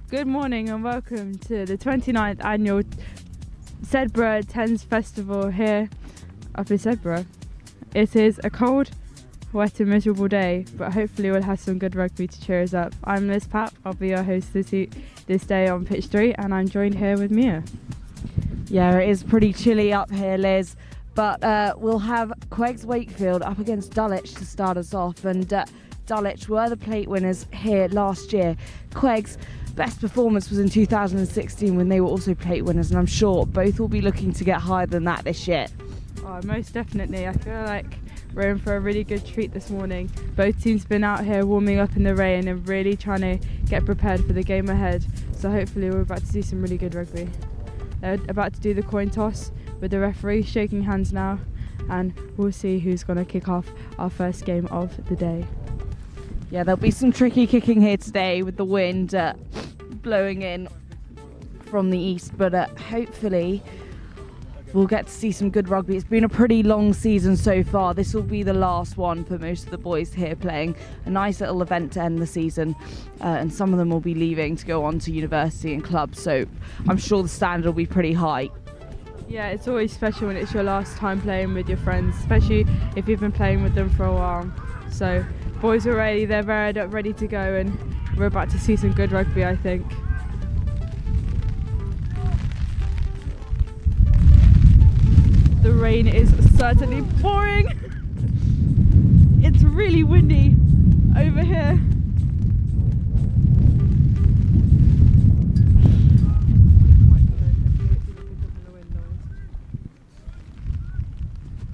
Good morning and welcome to the 29th annual Sedbergh Tens Festival here up in Sedbergh. It is a cold, wet and miserable day, but hopefully we'll have some good rugby to cheer us up. I'm Liz Papp, I'll be your host this day on pitch 3, and I'm joined here with Mia. Yeah, it is pretty chilly up here, Liz, but we'll have QEGS Wakefield up against Dulwich to start us off, and Dulwich were the plate winners here last year. QEGS' best performance was in 2016 when they were also plate winners, and I'm sure both will be looking to get higher than that this year. Oh, most definitely. I feel like we're in for a really good treat this morning. Both teams been out here warming up in the rain and really trying to get prepared for the game ahead. So hopefully we're about to see some really good rugby. They're about to do the coin toss with the referee shaking hands now, and we'll see who's going to kick off our first game of the day. Yeah, there'll be some tricky kicking here today with the wind blowing in from the east, but hopefully we'll get to see some good rugby. It's been a pretty long season so far. This will be the last one for most of the boys here, playing a nice little event to end the season, and some of them will be leaving to go on to university and clubs, so I'm sure the standard will be pretty high. Yeah, it's always special when it's your last time playing with your friends, especially if you've been playing with them for a while. So boys are ready, they're ready to go, and we're about to see some good rugby, I think. The rain is certainly pouring. It's really windy over here.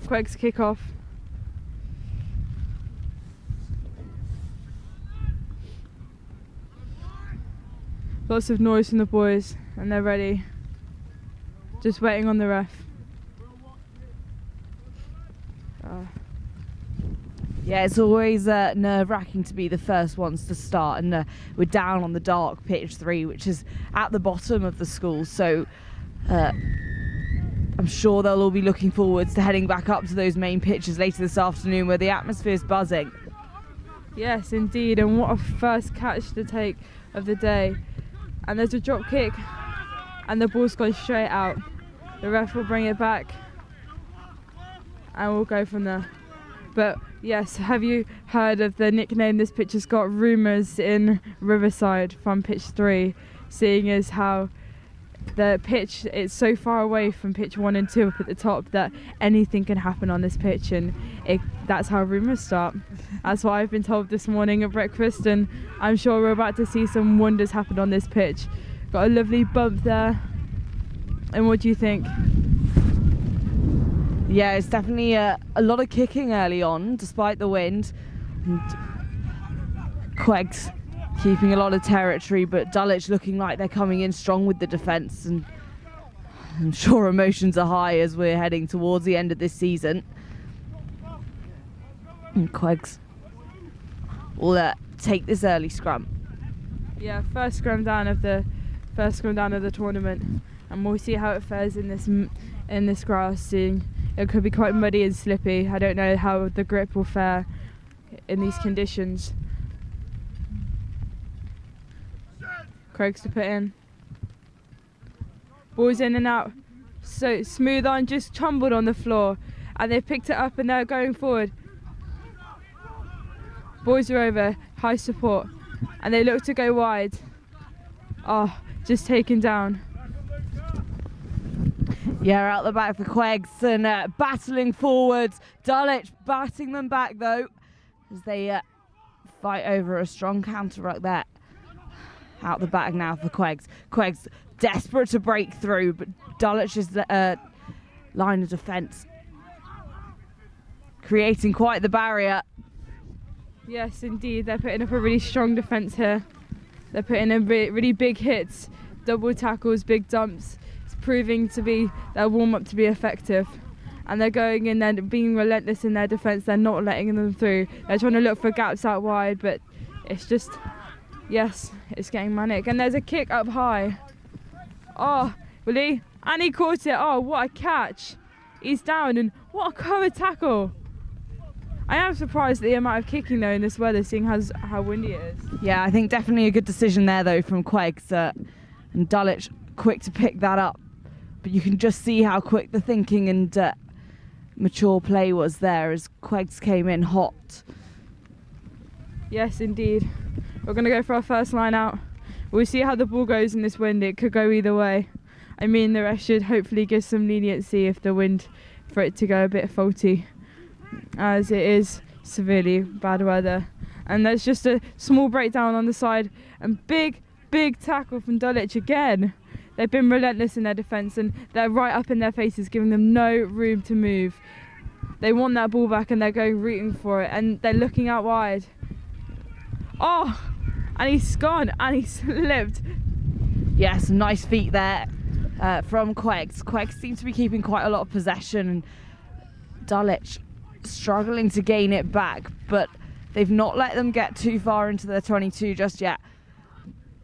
QEGS kick off. Lots of noise from the boys, and they're ready. Just waiting on the ref. Yeah, it's always nerve-wracking to be the first ones to start, and we're down on the dark pitch 3, which is at the bottom of the school, so I'm sure they'll all be looking forwards to heading back up to those main pitches later this afternoon where the atmosphere's buzzing. Yes, indeed, and what a first catch to take of the day. And there's a drop kick, and the ball's gone straight out. The ref will bring it back, and we'll go from there. But yes, have you heard of the nickname this pitch has got? Rumours in Riverside from pitch 3, seeing as how the pitch, it's so far away from pitch 1 and 2 up at the top that anything can happen on this pitch, and that's how rumours start. That's what I've been told this morning at breakfast, and I'm sure we're about to see some wonders happen on this pitch. Got a lovely bump there. And what do you think? Yeah, it's definitely a lot of kicking early on, despite the wind. And QEGS keeping a lot of territory, but Dulwich looking like they're coming in strong with the defence, and I'm sure emotions are high as we're heading towards the end of this season. And QEGS will take this early scrum. Yeah, first scrum down of the tournament, and we'll see how it fares in this grass. Seeing it could be quite muddy and slippy. I don't know how the grip will fare in these conditions. QEGS to put in. Ball's in and out. So smooth on, just tumbled on the floor, and they've picked it up and they're going forward. Boys are over, high support, and they look to go wide. Oh, just taken down. Yeah, out the back for QEGS, and battling forwards. Dulwich batting them back though, as they fight over a strong counter ruck there. Out the back now for QEGS. QEGS desperate to break through, but Dulwich's line of defence creating quite the barrier. Yes, indeed, they're putting up a really strong defence here. They're putting in really big hits, double tackles, big dumps. It's proving to be their warm-up to be effective. And they're going in, they're being relentless in their defence, they're not letting them through. They're trying to look for gaps out wide, but it's just, yes, it's getting manic. And there's a kick up high. Oh, will he? And he caught it. Oh, what a catch. He's down, and what a cover tackle. I am surprised at the amount of kicking though in this weather, seeing how windy it is. Yeah, I think definitely a good decision there though from QEGS, and Dulwich quick to pick that up. But you can just see how quick the thinking and mature play was there as QEGS came in hot. Yes, indeed. We're going to go for our first line out. We'll see how the ball goes in this wind. It could go either way. I mean, the rest should hopefully give some leniency if the wind, for it to go a bit faulty, as it is severely bad weather. And there's just a small breakdown on the side, and big tackle from Dulwich again. They've been relentless in their defence, and they're right up in their faces, giving them no room to move. They want that ball back and they're going rooting for it, and they're looking out wide. Oh, and he's gone and he slipped. Yeah, some nice feet there from QEGS. QEGS seems to be keeping quite a lot of possession, and Dulwich struggling to gain it back, but they've not let them get too far into their 22 just yet.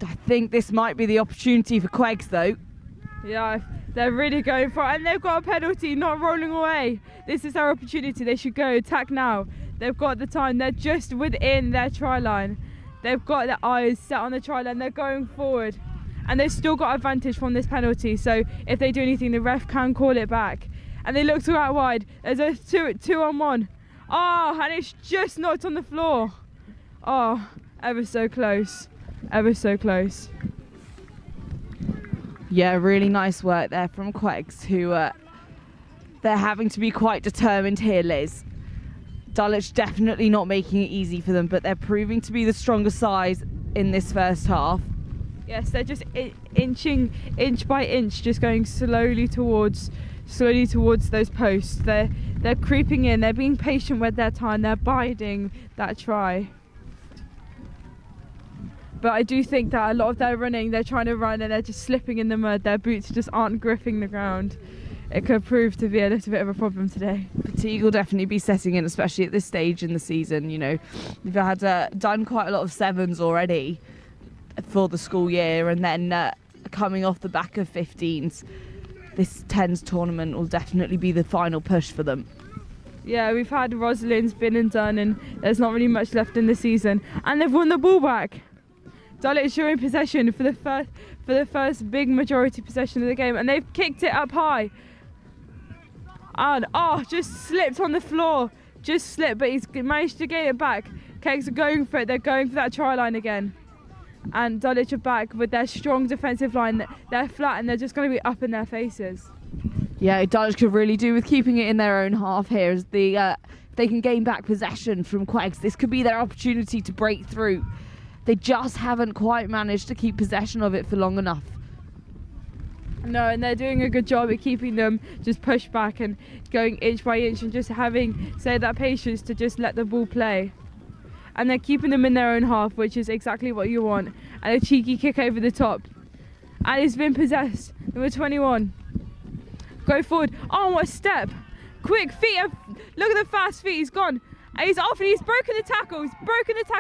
I think this might be the opportunity for QEGS though. Yeah, they're really going for it, and they've got a penalty, not rolling away. This is their opportunity. They should go attack now. They've got the time. They're just within their try line. They've got their eyes set on the try line. They're going forward, and they've still got advantage from this penalty. So if they do anything, the ref can call it back. And they look to go out wide. There's a two on one. Oh, and it's just knocked on the floor. Oh, ever so close. Ever so close. Yeah, really nice work there from QEGS, who they're having to be quite determined here, Liz. Dulwich definitely not making it easy for them, but they're proving to be the stronger side in this first half. Yes, they're just inching, inch by inch, just going slowly towards those posts. They're creeping in. They're being patient with their time. They're biding that try. But I do think that a lot of their running, they're trying to run and they're just slipping in the mud. Their boots just aren't gripping the ground. It could prove to be a little bit of a problem today. Fatigue will definitely be setting in, especially at this stage in the season. You know, we've had done quite a lot of sevens already for the school year, and then coming off the back of 15s, this 10s tournament will definitely be the final push for them. Yeah, we've had Rosalind's been and done, and there's not really much left in the season, and they've won the ball back. Dulwich are in possession for the first big majority possession of the game, and they've kicked it up high. And just slipped on the floor, just slipped, but he's managed to get it back. QEGS are going for it. They're going for that try line again, and Dulwich are back with their strong defensive line. They're flat and they're just going to be up in their faces. Yeah, Dulwich could really do with keeping it in their own half here, as they can gain back possession from QEGS. This could be their opportunity to break through. They just haven't quite managed to keep possession of it for long enough. No, and they're doing a good job at keeping them just pushed back and going inch by inch, and just having, say, that patience to just let the ball play. And they're keeping them in their own half, which is exactly what you want. And a cheeky kick over the top. And it's been possessed. Number 21. Go forward. Oh, what a step. Quick feet. Look at the fast feet. He's gone. And he's off, and he's broken the tackle.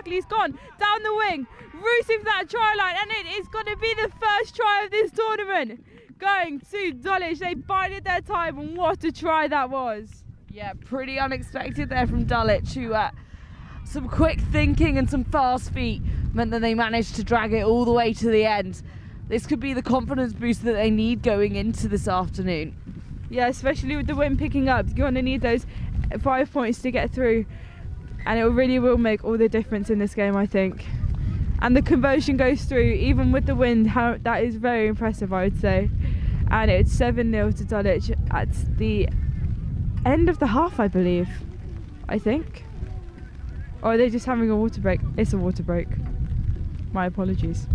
He's gone down the wing, rooting for that try line, and it is going to be the first try of this tournament. Going to Dulwich. They bided their time, and what a try that was. Yeah, pretty unexpected there from Dulwich, who some quick thinking and some fast feet meant that they managed to drag it all the way to the end. This could be the confidence boost that they need going into this afternoon. Yeah, especially with the wind picking up, you're going to need those 5 points to get through, and it really will make all the difference in this game, I think. And the conversion goes through even with the wind. That is very impressive, I would say. And it's 7-0 to Dulwich at the end of the half, I believe. I think. Or are they just having a water break? It's a water break. My apologies.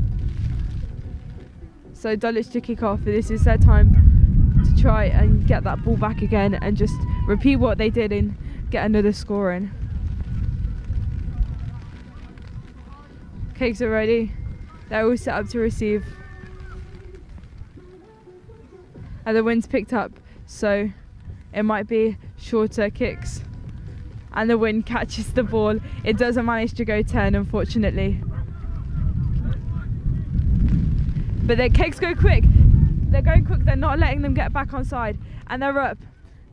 So Dulwich to kick off. This is their time to try and get that ball back again and just repeat what they did and get another score in. Cakes are ready. They're all set up to receive. And the wind's picked up, so it might be shorter kicks. And the wind catches the ball. It doesn't manage to go 10, unfortunately. But their kicks go quick. They're going quick. They're not letting them get back on side. And they're up.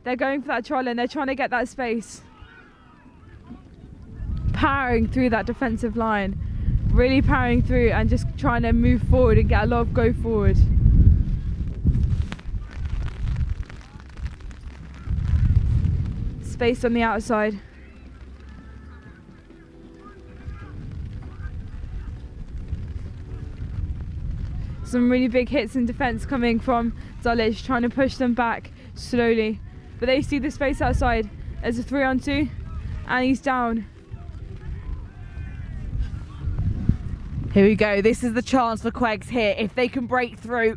They're going for that try line. They're trying to get that space. powering through that defensive line, really powering through and just trying to move forward and get a lot of go forward. Space on the outside. Some really big hits in defence coming from Dulwich, trying to push them back slowly. But they see the space outside. There's a 3-on-2 and he's down. Here we go. This is the chance for QEGS here. If they can break through,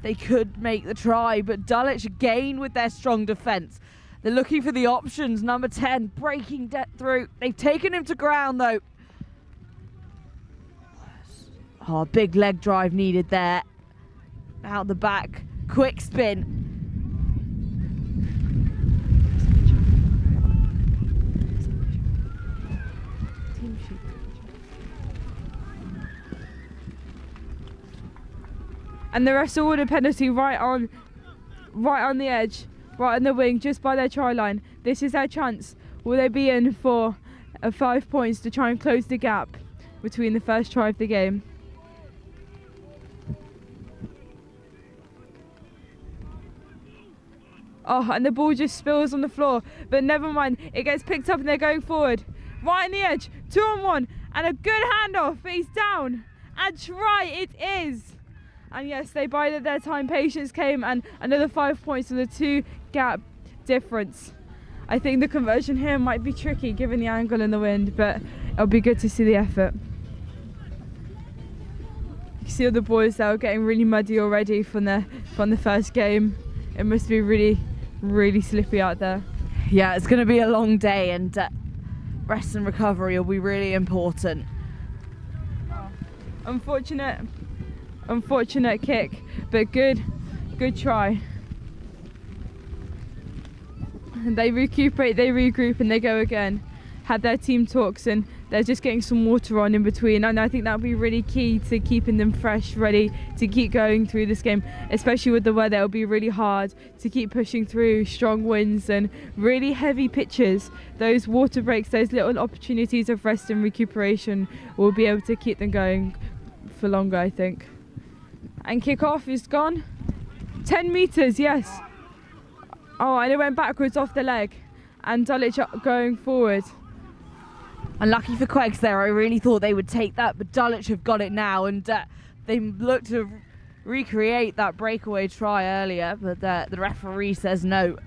they could make the try. But Dulwich again with their strong defence. They're looking for the options. Number 10 breaking through. They've taken him to ground though. Oh, big leg drive needed there. Out the back. Quick spin. And the rest award a penalty right on the edge, right on the wing, just by their try line. This is their chance. Will they be in for 5 points to try and close the gap between the first try of the game? Oh, and the ball just spills on the floor, but never mind. It gets picked up and they're going forward. Right on the edge, 2-on-1, and a good handoff, but he's down. And try it is. And yes, they bided their time, patience came, and another 5 points with a 2 gap difference. I think the conversion here might be tricky given the angle and the wind, but it'll be good to see the effort. You see all the boys that are getting really muddy already from the first game. It must be really slippy out there. Yeah, it's going to be a long day, and rest and recovery will be really important. Unfortunate kick, but good try. And they recuperate, they regroup, and they go again. Had their team talks, and they're just getting some water on in between, and I think that'll be really key to keeping them fresh, ready to keep going through this game, especially with the weather. It'll be really hard to keep pushing through strong winds and really heavy pitches. Those water breaks, those little opportunities of rest and recuperation will be able to keep them going for longer, I think. And kickoff is gone. 10 metres, yes. Oh, and it went backwards off the leg, and Dulwich going forward. Unlucky for QEGS there. I really thought they would take that, but Dulwich have got it now, and they look to recreate that breakaway try earlier, but the referee says no.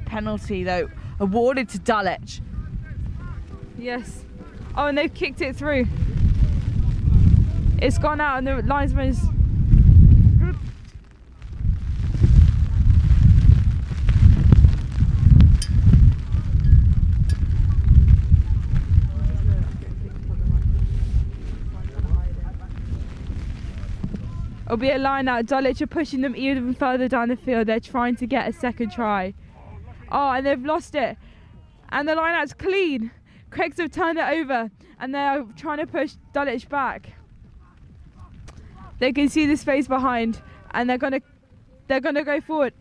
Penalty though awarded to Dulwich. Yes. Oh, and they've kicked it through. It's gone out, and the linesman is... It'll be a line out. Dulwich are pushing them even further down the field. They're trying to get a second try. Oh, and they've lost it. And the line out's clean. QEGS have turned it over, and they're trying to push Dulwich back. They can see the space behind, and they're gonna go forward.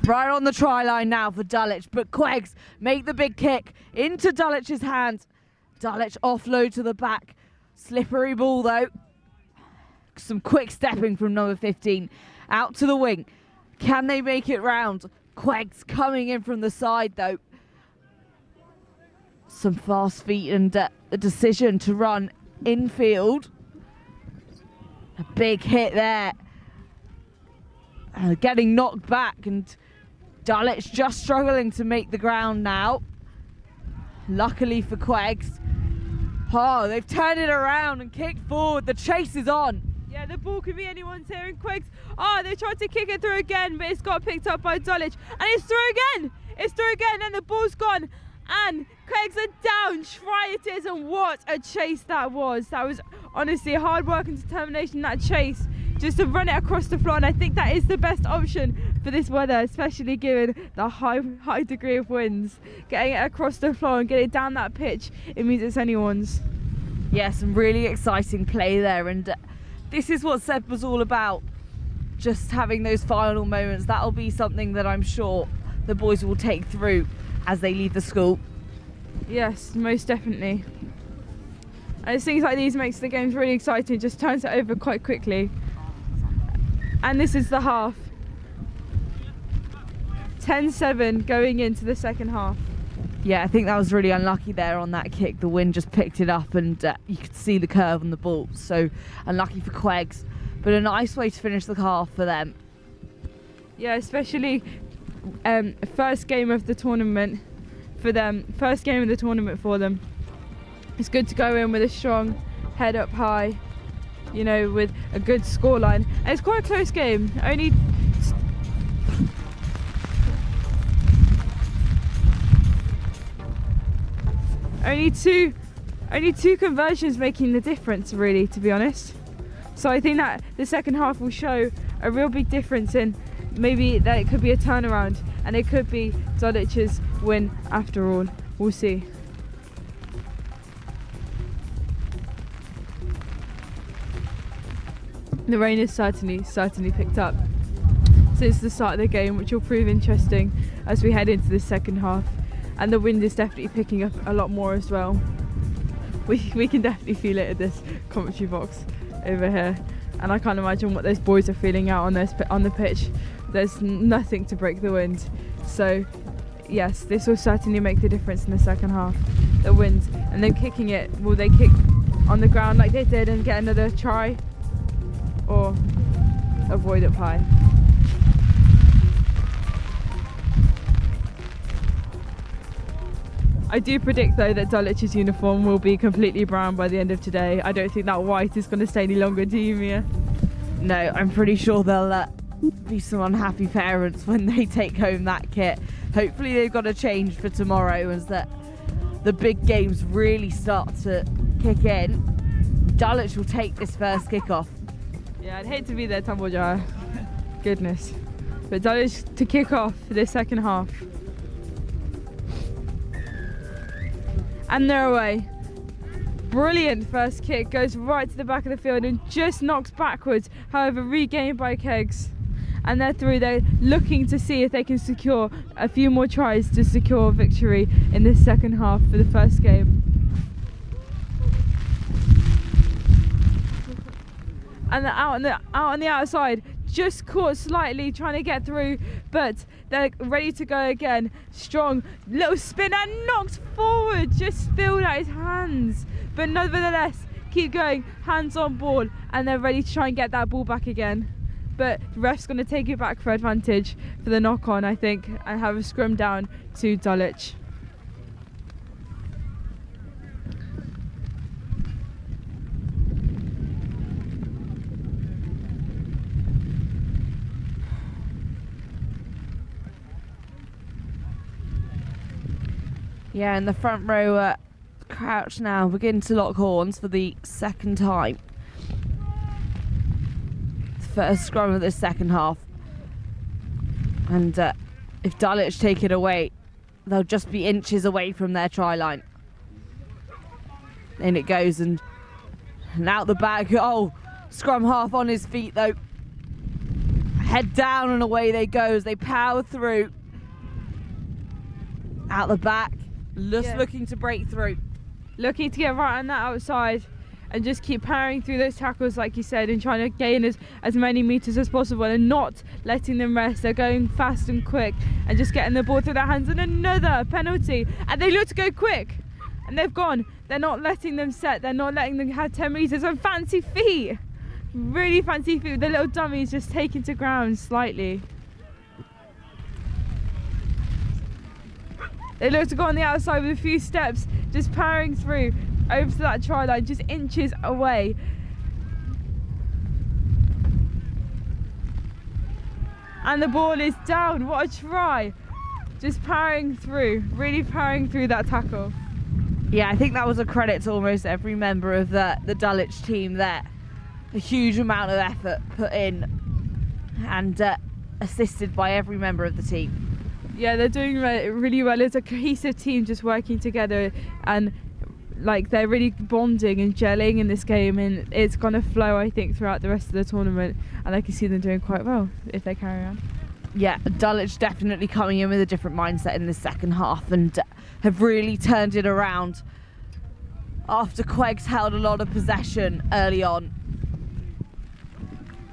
Right on the try line now for Dulwich, but QEGS make the big kick into Dulwich's hands. Dulwich offload to the back. Slippery ball though. Some quick stepping from number 15. Out to the wing. Can they make it round? QEGS coming in from the side though. Some fast feet and a decision to run infield. A big hit there. Getting knocked back, and Dulwich just struggling to make the ground now. Luckily for QEGS. Oh, they've turned it around and kicked forward. The chase is on. Yeah, the ball could be anyone's here in QEGS. Oh, they tried to kick it through again, but it's got picked up by Dulwich. And it's through again. It's through again, and the ball's gone. And QEGS are down. Try it is, and what a chase that was. That was honestly hard work and determination, that chase, just to run it across the floor. And I think that is the best option for this weather, especially given the high degree of winds. Getting it across the floor and getting it down that pitch, it means it's anyone's. Yeah, some really exciting play there, and this is what Sedbergh was all about. Just having those final moments. That'll be something that I'm sure the boys will take through as they leave the school. Yes, most definitely. And it's things like these makes the games really exciting, just turns it over quite quickly. And this is the half. 10-7 going into the second half. Yeah, I think that was really unlucky there on that kick. The wind just picked it up and you could see the curve on the ball. So unlucky for QEGS, but a nice way to finish the half for them. Yeah, especially first game of the tournament for them. First game of the tournament for them. It's good to go in with a strong head up high, you know, with a good scoreline. And it's quite a close game. Only two conversions making the difference, really, to be honest. So I think that the second half will show a real big difference in maybe that it could be a turnaround and it could be Dulwich's win after all. We'll see. The rain has certainly picked up since the start of the game, which will prove interesting as we head into the second half. And the wind is definitely picking up a lot more as well. We can definitely feel it at this commentary box over here, and I can't imagine what those boys are feeling out on the pitch. There's nothing to break the wind, so yes, this will certainly make the difference in the second half. The wind, and then kicking it. Will they kick on the ground like they did and get another try, or avoid it high? I do predict though that Dulwich's uniform will be completely brown by the end of today. I don't think that white is going to stay any longer, do you, Mia? No, I'm pretty sure there'll be some unhappy parents when they take home that kit. Hopefully they've got a change for tomorrow as that the big games really start to kick in. Dulwich will take this first kickoff. Yeah, I'd hate to be there, tumble jar. Goodness. But Dulwich to kick off this second half. And they're away. Brilliant first kick, goes right to the back of the field and just knocks backwards, however regained by QEGS. And they're through. They're looking to see if they can secure a few more tries to secure victory in this second half for the first game. And they're out on the outside, just caught slightly trying to get through, but they're ready to go again. Strong little spin and knocked forward, just spilled out his hands, but nevertheless keep going, hands on ball, and they're ready to try and get that ball back again. But the ref's going to take it back for advantage for the knock on, I think, and have a scrum down to Dulwich. Yeah, and the front row crouch now, begin to lock horns for the second time. First scrum of the second half. And if Dulwich take it away, they'll just be inches away from their try line. In it goes and out the back. Oh, scrum half on his feet though. Head down and away they go as they power through. Out the back. Looking to break through. Looking to get right on that outside and just keep powering through those tackles like you said, and trying to gain as many meters as possible and not letting them rest. They're going fast and quick and just getting the ball through their hands, and another penalty, and they look to go quick and they've gone. They're not letting them set, they're not letting them have 10 meters on fancy feet, really fancy feet with the little dummies just taken to ground slightly. They look to go on the outside with a few steps, just powering through over to that try line, just inches away. And the ball is down. What a try. Just powering through, really powering through that tackle. Yeah, I think that was a credit to almost every member of the Dulwich team there. A huge amount of effort put in and assisted by every member of the team. Yeah, they're doing really well. It's a cohesive team just working together, and like they're really bonding and gelling in this game, and it's going to flow, I think, throughout the rest of the tournament, and I can see them doing quite well if they carry on. Yeah, Dulwich definitely coming in with a different mindset in the second half and have really turned it around after QEGS held a lot of possession early on.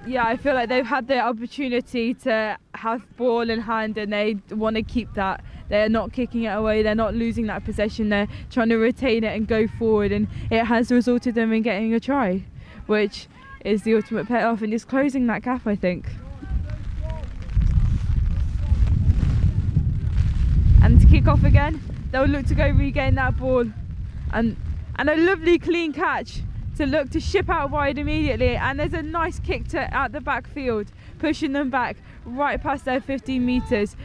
Yeah, I feel like they've had the opportunity to have ball in hand and they want to keep that. They're not kicking it away, they're not losing that possession, they're trying to retain it and go forward, and it has resulted them in getting a try, which is the ultimate payoff and is closing that gap, I think. And to kick off again, they'll look to go regain that ball, and a lovely clean catch to look to ship out wide immediately, and there's a nice kick to at the backfield, pushing them back right past their 15 metres.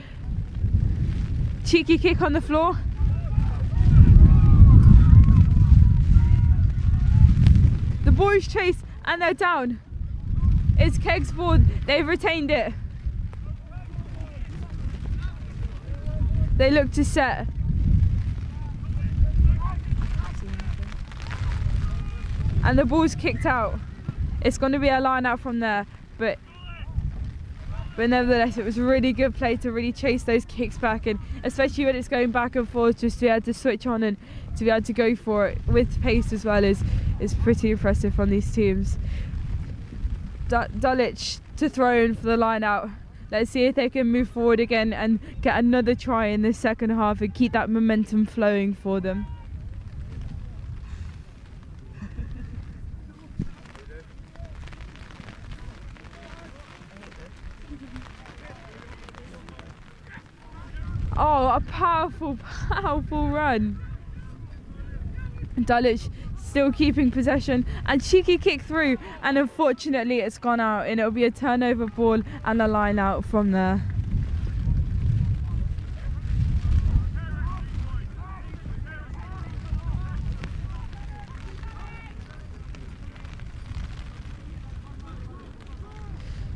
Cheeky kick on the floor. The boys chase and they're down. It's QEGS' ball, they've retained it. They look to set. And the ball's kicked out. It's going to be a line out from there, but nevertheless it was a really good play to really chase those kicks back, and especially when it's going back and forth, just to be able to switch on and to be able to go for it with pace as well is pretty impressive from these teams. Dulwich to throw in for the line out. Let's see if they can move forward again and get another try in the second half and keep that momentum flowing for them. Oh, a powerful, powerful run. Dulwich still keeping possession, and cheeky kick through, and unfortunately it's gone out, and it'll be a turnover ball and a line out from there.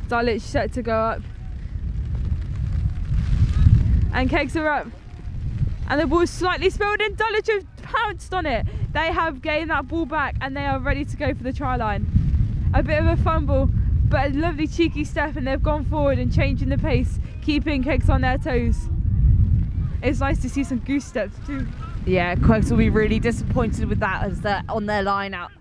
Dulwich set to go up. And QEGS are up, and the ball's slightly spilled and Dulwich have pounced on it. They have gained that ball back and they are ready to go for the try line. A bit of a fumble, but a lovely cheeky step, and they've gone forward and changing the pace, keeping QEGS on their toes. It's nice to see some goose steps too. Yeah, QEGS will be really disappointed with that, as they're on their line out,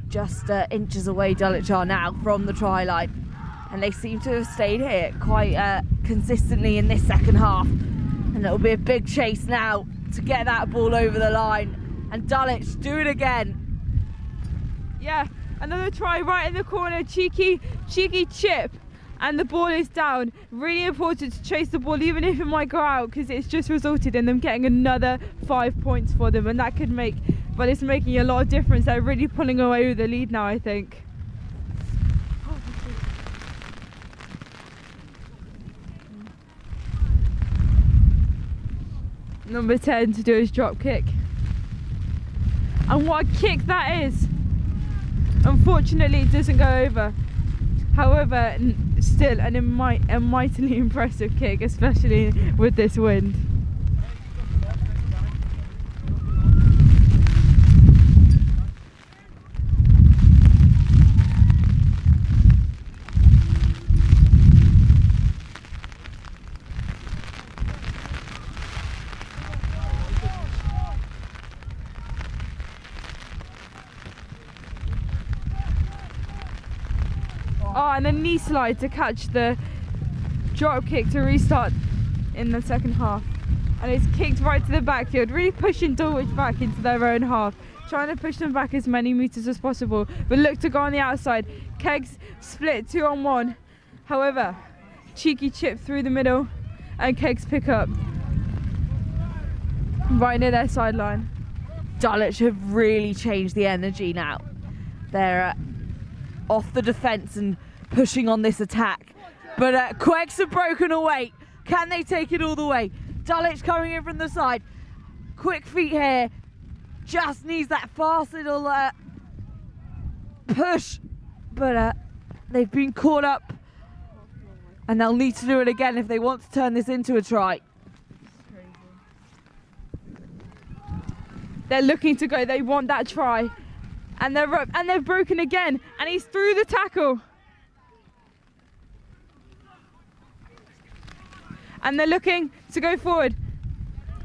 just inches away Dulwich are now from the try line, and they seem to have stayed here quite consistently in this second half. And it'll be a big chase now to get that ball over the line. And Dulwich do it again. Yeah, another try right in the corner, cheeky chip. And the ball is down. Really important to chase the ball, even if it might go out, because it's just resulted in them getting another 5 points for them. And that could make, but it's making a lot of difference. They're really pulling away with the lead now, I think. Number 10 to do his drop kick, and what a kick that is. Unfortunately it doesn't go over, however still a mightily impressive kick, especially with this wind. Oh, and a knee slide to catch the drop kick to restart in the second half. And it's kicked right to the backfield, really pushing Dulwich back into their own half, trying to push them back as many metres as possible, but look to go on the outside. QEGS split 2-on-1. However, cheeky chip through the middle, and QEGS pick up right near their sideline. Dulwich have really changed the energy now. They're off the defence and pushing on this attack, but QEGS have broken away. Can they take it all the way? Dulwich coming in from the side, quick feet here, just needs that fast little push, but they've been caught up, and they'll need to do it again if they want to turn this into a try. They're looking to go, they want that try. And they're up, and they've broken again, and he's through the tackle. And they're looking to go forward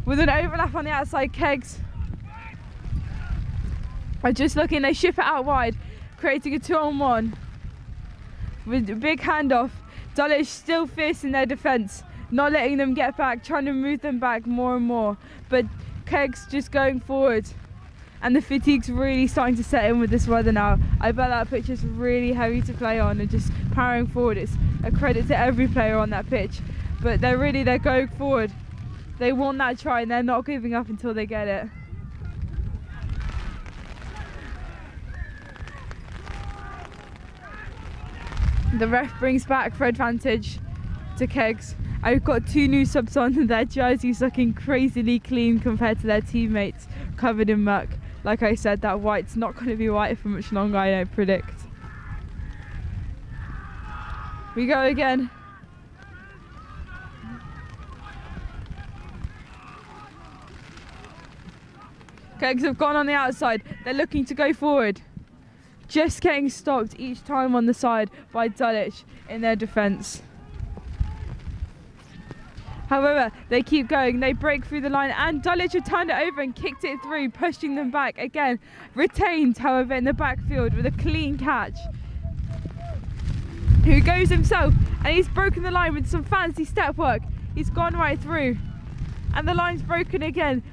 with an overlap on the outside. QEGS are just looking, they ship it out wide, creating a 2-on-1 with a big handoff. Dulwich still fierce in their defence, not letting them get back, trying to move them back more and more, but QEGS just going forward. And the fatigue's really starting to set in with this weather now. I bet that pitch is really heavy to play on, and just powering forward, it's a credit to every player on that pitch. But they're going forward. They want that try and they're not giving up until they get it. The ref brings back for advantage to QEGS. I've got 2 new subs on and their jerseys looking crazily clean compared to their teammates covered in muck. Like I said, that white's not going to be white for much longer, I don't predict. We go again. QEGS have gone on the outside. They're looking to go forward. Just getting stopped each time on the side by Dulwich in their defence. However, they keep going, they break through the line, and Dulwich have turned it over and kicked it through, pushing them back again. Retained, however, in the backfield with a clean catch. Who goes himself, and he's broken the line with some fancy step work. He's gone right through, and the line's broken again.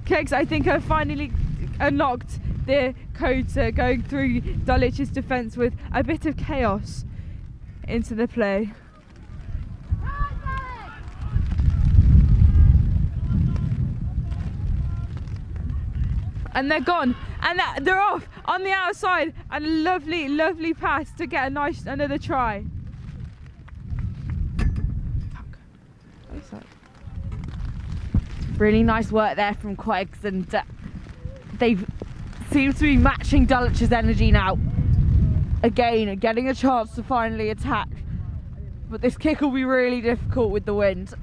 QEGS, I think, have finally unlocked their code to going through Dulwich's defence with a bit of chaos into the play. And they're gone, and they're off on the outside, and a lovely, lovely pass to get another try. Really nice work there from QEGS, and they seem to be matching Dulwich's energy now. Again, getting a chance to finally attack, but this kick will be really difficult with the wind.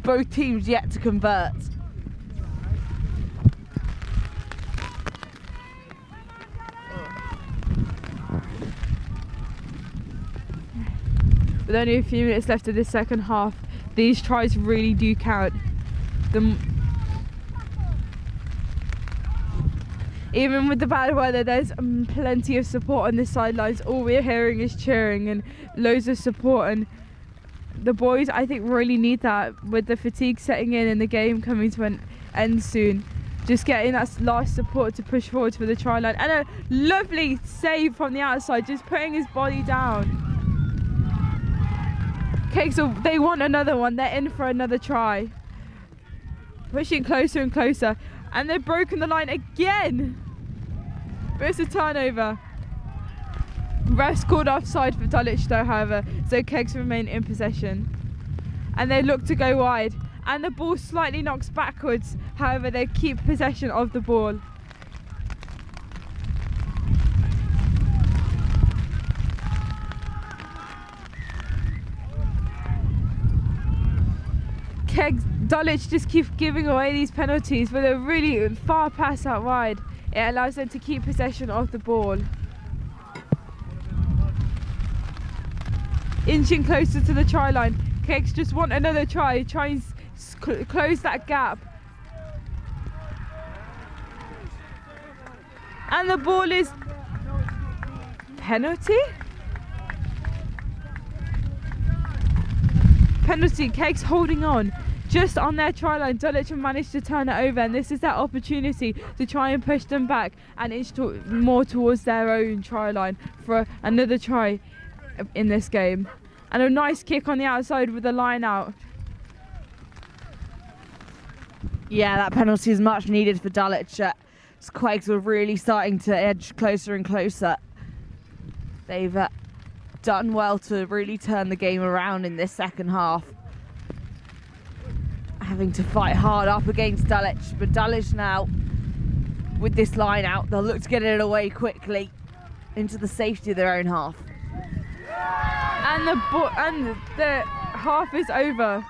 Both teams yet to convert. With only a few minutes left of this second half, these tries really do count. Even with the bad weather, there's plenty of support on the sidelines. All we're hearing is cheering and loads of support, and the boys, I think, really need that with the fatigue setting in and the game coming to an end soon. Just getting that last support to push forward for the try line, and a lovely save from the outside, just putting his body down. Okay, so they want another one. They're in for another try. Pushing closer and closer. And they've broken the line again. But it's a turnover. Refs called offside for Dulwich though, however, so QEGS remain in possession. And they look to go wide. And the ball slightly knocks backwards. However, they keep possession of the ball. Dulwich just keep giving away these penalties with a really far pass out wide. It allows them to keep possession of the ball. Inching closer to the try line. QEGS just want another try, try and close that gap. And the ball is penalty? Penalty, QEGS holding on. Just on their try line, Dulwich have managed to turn it over, and this is their opportunity to try and push them back and inch more towards their own try line for another try in this game. And a nice kick on the outside with the line out. Yeah, that penalty is much needed for Dulwich. QEGS were really starting to edge closer and closer. They've done well to really turn the game around in this second half. Having to fight hard up against Dulwich, but Dulwich now, with this line out, they'll look to get it away quickly into the safety of their own half. And the half is over.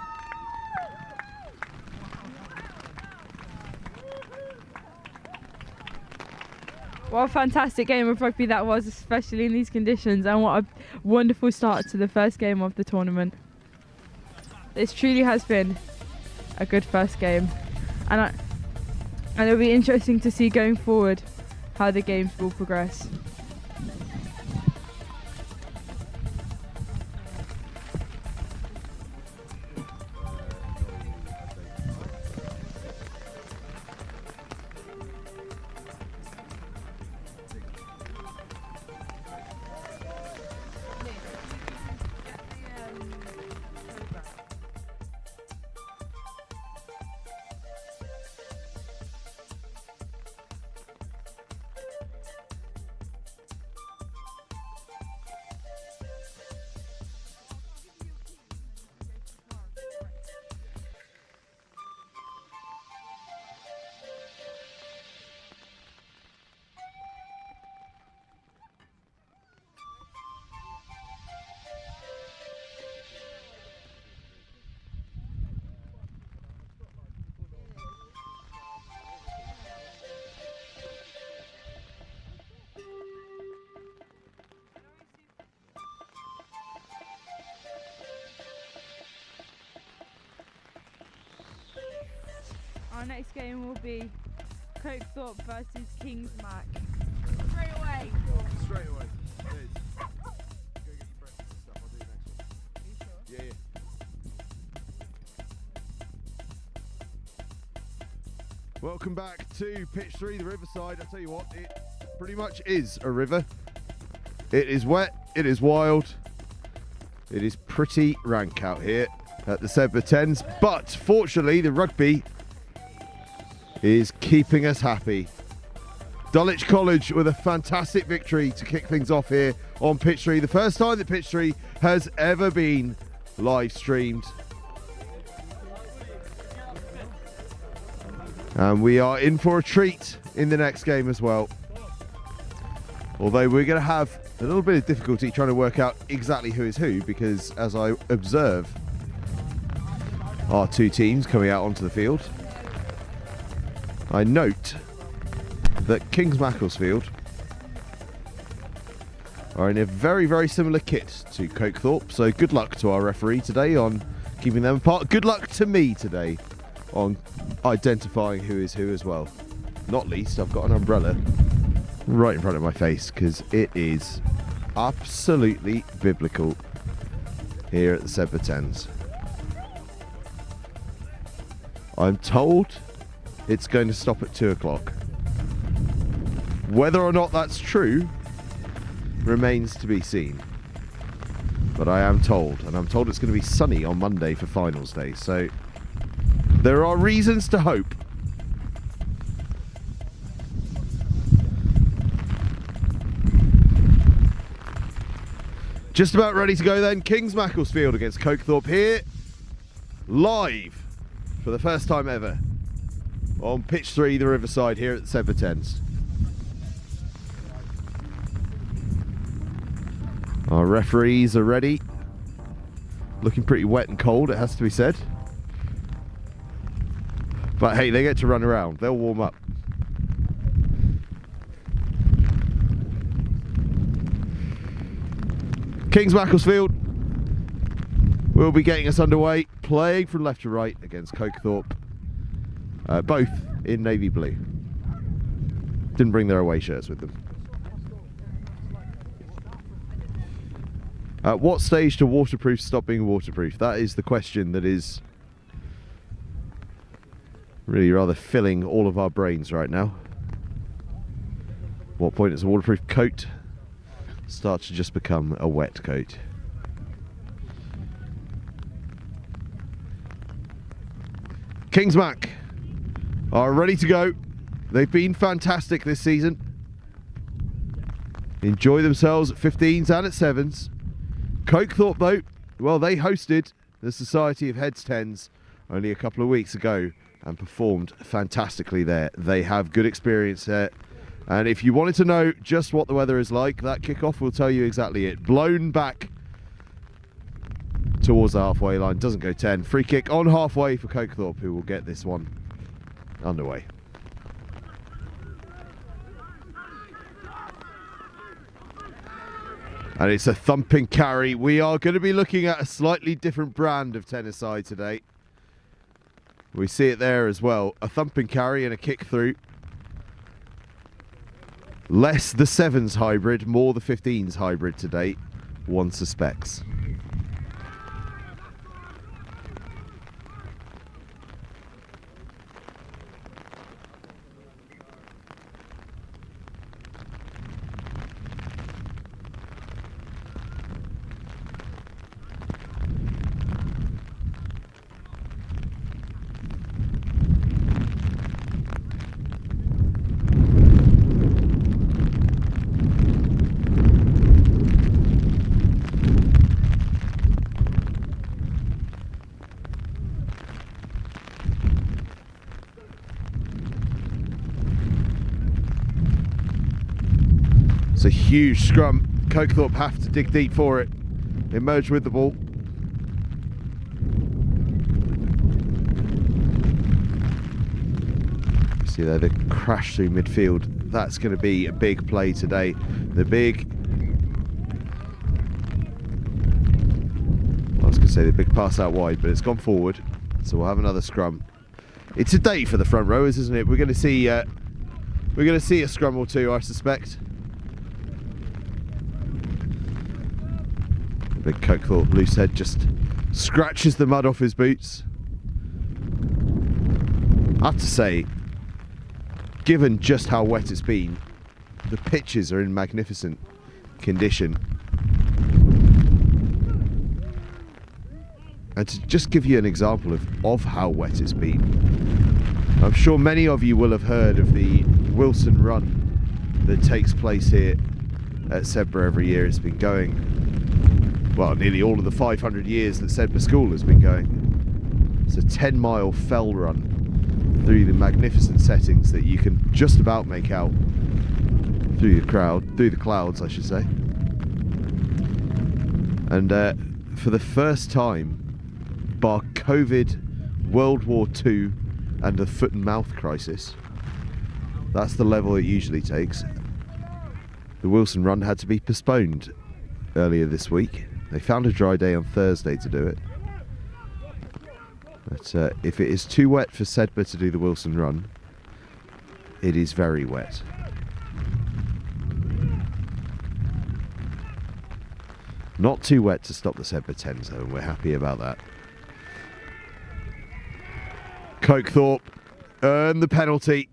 What a fantastic game of rugby that was, especially in these conditions, and what a wonderful start to the first game of the tournament. This truly has been a good first game, and it'll be interesting to see going forward how the games will progress. Our next game will be Cokethorpe versus Kings Mac. Straight away. Straight away. Cheers. Go get your breakfast and stuff. I'll do the next one. Are you sure? Yeah. Welcome back to pitch 3, the Riverside. I tell you what, it pretty much is a river. It is wet, it is wild, it is pretty rank out here at the Sedbergh 10s, but fortunately the rugby is keeping us happy. Dulwich College with a fantastic victory to kick things off here on pitch 3. The first time that pitch 3 has ever been live streamed. And we are in for a treat in the next game as well. Although we're going to have a little bit of difficulty trying to work out exactly who is who, because as I observe our two teams coming out onto the field, I note that Kings Macclesfield are in a very, very similar kit to Cokethorpe. So good luck to our referee today on keeping them apart. Good luck to me today on identifying who is who as well. Not least, I've got an umbrella right in front of my face because it is absolutely biblical here at the Sedbergh 10s. I'm told it's going to stop at 2 o'clock. Whether or not that's true remains to be seen. But I am told, and I'm told it's going to be sunny on Monday for finals day. So there are reasons to hope. Just about ready to go then. Kings Macclesfield against Cokethorpe here, live for the first time ever on pitch 3, the Riverside here at the Sedbergh 10s. Our referees are ready. Looking pretty wet and cold, it has to be said. But hey, they get to run around. They'll warm up. Kings Macclesfield will be getting us underway, playing from left to right against Cokethorpe. Both in navy blue. Didn't bring their away shirts with them. At what stage do waterproof stop being waterproof? That is the question that is really rather filling all of our brains right now. What point does a waterproof coat start to just become a wet coat? Kings Mac are ready to go. They've been fantastic this season. Enjoy themselves at 15s and at 7s. Cokethorpe though, well, they hosted the Society of Heads 10s only a couple of weeks ago and performed fantastically there. They have good experience there. And if you wanted to know just what the weather is like, that kickoff will tell you exactly it. Blown back towards the halfway line, doesn't go 10. Free kick on halfway for Cokethorpe, who will get this one underway. And it's a thumping carry. We are going to be looking at a slightly different brand of tennis side today. We see it there as well. A thumping carry and a kick through. Less the 7s hybrid, more the 15s hybrid today, one suspects. It's a huge scrum. Cokethorpe have to dig deep for it. Emerge with the ball. See there, the crash through midfield. That's going to be a big play today. I was going to say the big pass out wide, but it's gone forward. So we'll have another scrum. It's a day for the front rowers, isn't it? We're going to see a scrum or two, I suspect. The big Cokethorpe loose head just scratches the mud off his boots. I have to say, given just how wet it's been, the pitches are in magnificent condition. And to just give you an example of how wet it's been, I'm sure many of you will have heard of the Wilson Run that takes place here at Sedbergh every year. It's been going, well, nearly all of the 500 years that Sedbergh School has been going. It's a 10-mile fell run through the magnificent settings that you can just about make out through the clouds, I should say. And for the first time, bar COVID, World War II, and the foot and mouth crisis, that's the level it usually takes. The Wilson Run had to be postponed earlier this week. They found a dry day on Thursday to do it. But if it is too wet for Sedbergh to do the Wilson Run, it is very wet. Not too wet to stop the Sedbergh 10 zone, we're happy about that. Cokethorpe earn the penalty.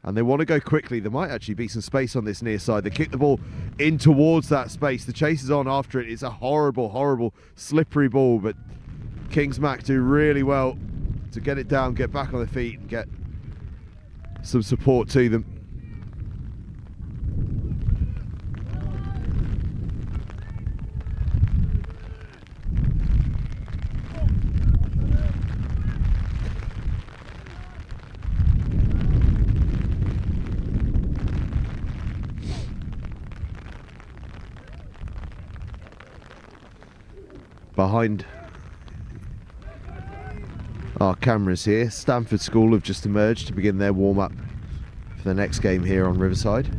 And they want to go quickly. There might actually be some space on this near side. They kick the ball in towards that space. The chase is on after it. It's a horrible, horrible, slippery ball. But Kings Mac do really well to get it down, get back on their feet and get some support to them. Behind our cameras here, Stamford School have just emerged to begin their warm-up for the next game here on Riverside.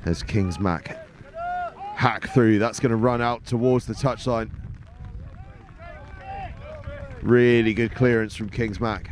As Kings Mac hack through, that's going to run out towards the touchline. Really good clearance from Kings Mac.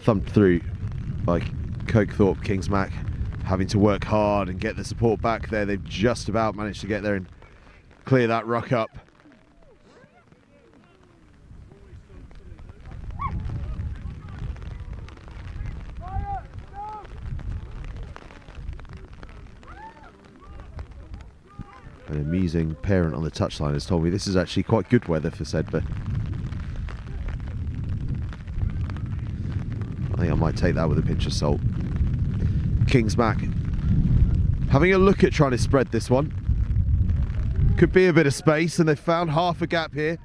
Thumped through by Cokethorpe. Kings Mac having to work hard and get the support back there. They've just about managed to get there and clear that ruck up. An amusing parent on the touchline has told me this is actually quite good weather for Sedbergh. think I might take that with a pinch of salt. Kings Mac having a look at trying to spread this one. Could be a bit of space, and they've found half a gap here.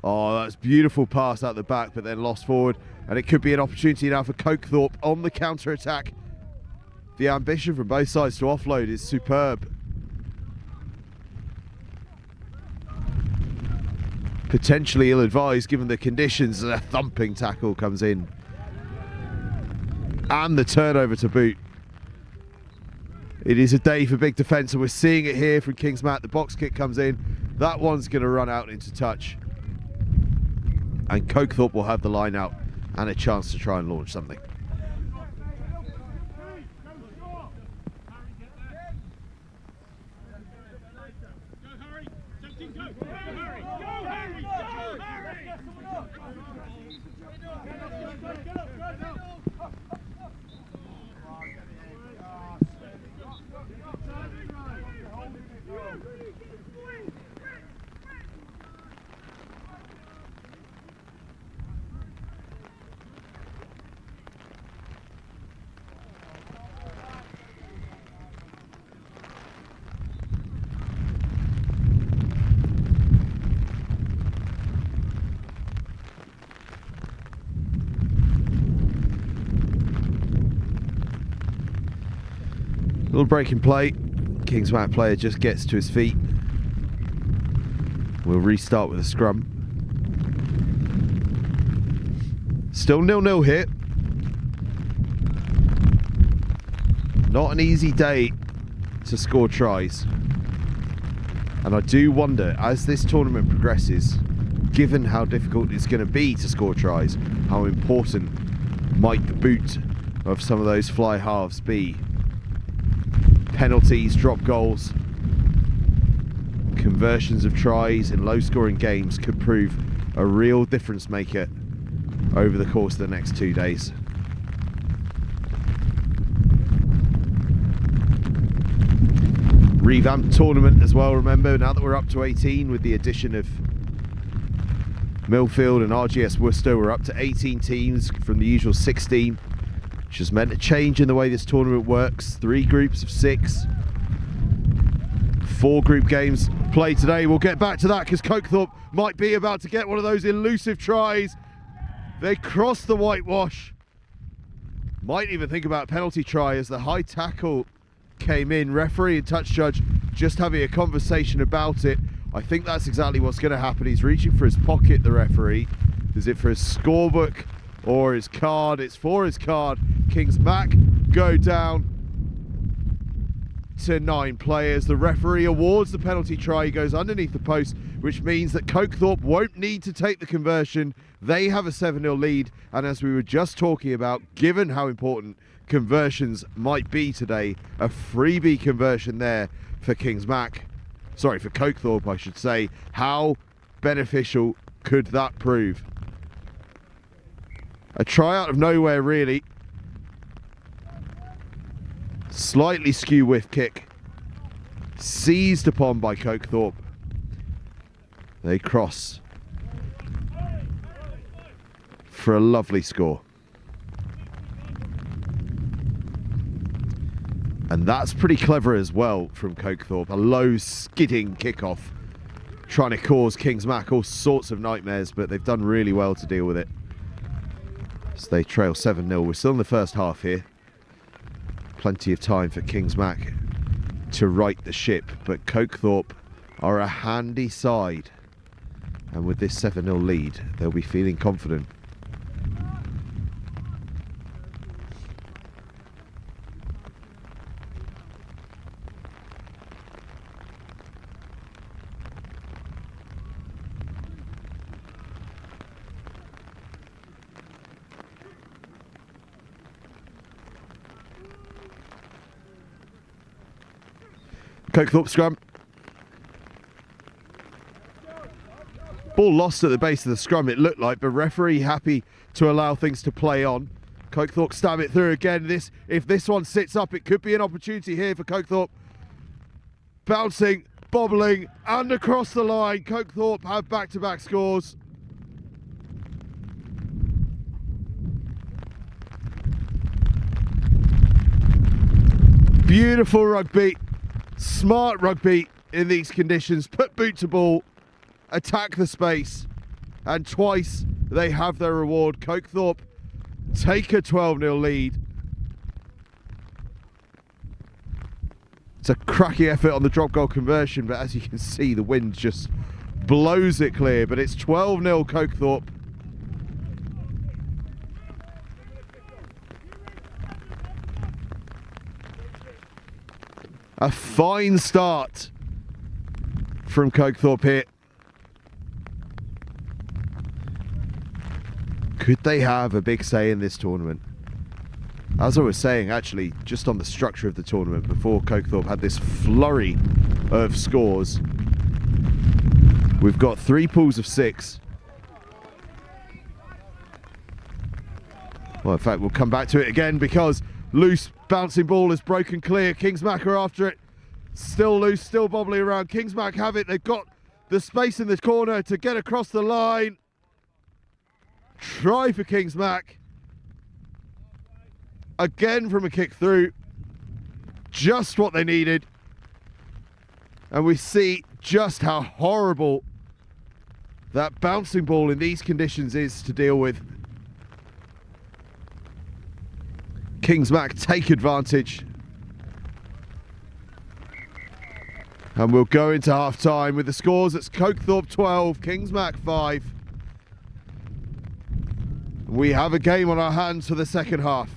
Oh, that's beautiful pass out the back, but then lost forward. And it could be an opportunity now for Cokethorpe on the counter-attack. The ambition from both sides to offload is superb. Potentially ill-advised given the conditions, and a thumping tackle comes in. And the turnover to boot. It is a day for big defence, and we're seeing it here from Kings Mac. The box kick comes in. That one's going to run out into touch. And Cokethorpe will have the line out and a chance to try and launch something. Little break in play. Kings Mac player just gets to his feet. We'll restart with a scrum. Still 0-0 here. Not an easy day to score tries. And I do wonder, as this tournament progresses, given how difficult it's going to be to score tries, how important might the boot of some of those fly halves be? Penalties, drop goals, conversions of tries in low-scoring games could prove a real difference maker over the course of the next 2 days. Revamped tournament as well, remember, now that we're up to 18 with the addition of Millfield and RGS Worcester, we're up to 18 teams from the usual 16. Which has meant a change in the way this tournament works. 3 groups of 6. 4 group games played today. We'll get back to that because Cokethorpe might be about to get one of those elusive tries. They cross the whitewash. Might even think about a penalty try as the high tackle came in. Referee and touch judge just having a conversation about it. I think that's exactly what's going to happen. He's reaching for his pocket, the referee. Is it for his scorebook or his card? It's for his card. Kings Mac go down to 9 players. The referee awards the penalty try. He goes underneath the post, which means that Cokethorpe won't need to take the conversion. They have a 7-0 lead, and as we were just talking about, given how important conversions might be today, a freebie conversion there for Kings Mac. Sorry, for Cokethorpe, I should say. How beneficial could that prove? A try out of nowhere, really. Slightly skew whiff kick. Seized upon by Cokethorpe. They cross for a lovely score. And that's pretty clever as well from Cokethorpe. A low skidding kickoff, trying to cause Kings Mac all sorts of nightmares, but they've done really well to deal with it. So they trail 7-0. We're still in the first half here. Plenty of time for Kings Mac to right the ship, but Cokethorpe are a handy side, and with this 7-0 lead they'll be feeling confident. Cokethorpe scrum. Ball lost at the base of the scrum, it looked like, but referee happy to allow things to play on. Cokethorpe stab it through again. If this one sits up, it could be an opportunity here for Cokethorpe. Bouncing, bobbling, and across the line. Cokethorpe have back-to-back scores. Beautiful rugby, smart rugby in these conditions. Put boot to ball, attack the space, and twice they have their reward. Cokethorpe take a 12-0 lead. It's a cracking effort on the drop goal conversion, but as you can see, the wind just blows it clear. But it's 12-0 Cokethorpe. A fine start from Cokethorpe here. Could they have a big say in this tournament? As I was saying, actually, just on the structure of the tournament, before Cokethorpe had this flurry of scores, we've got 3 pools of 6. Well, in fact, we'll come back to it again because loose bouncing ball is broken clear. Kingsmack are after it. Still loose, still bobbling around. Kingsmack have it. They've got the space in the corner to get across the line. Try for Kingsmack. Again from a kick through. Just what they needed. And we see just how horrible that bouncing ball in these conditions is to deal with. Kingsmack take advantage. And we'll go into half time with the scores. It's Cokethorpe 12, Kingsmack 5. We have a game on our hands for the second half.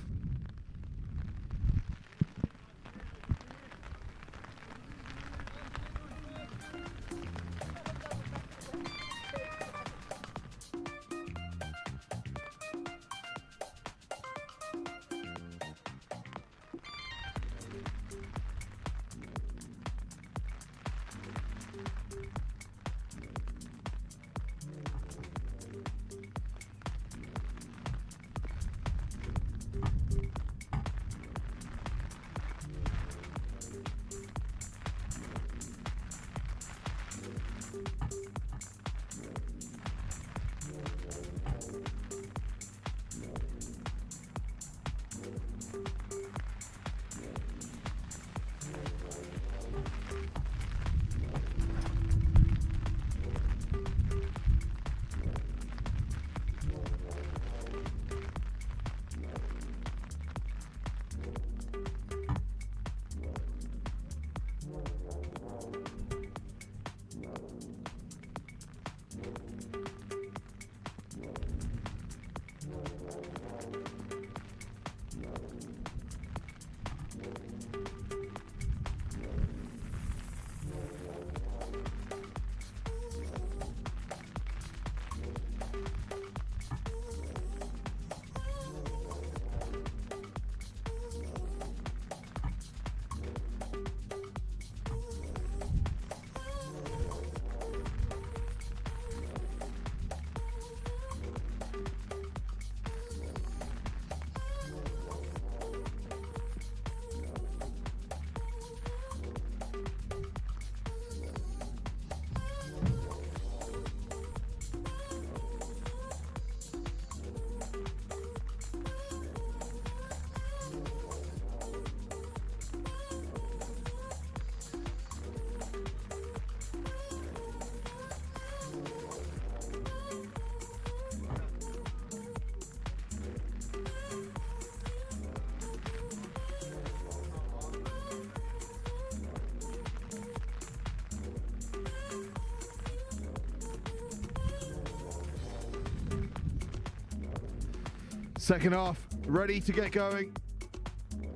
Second half, ready to get going.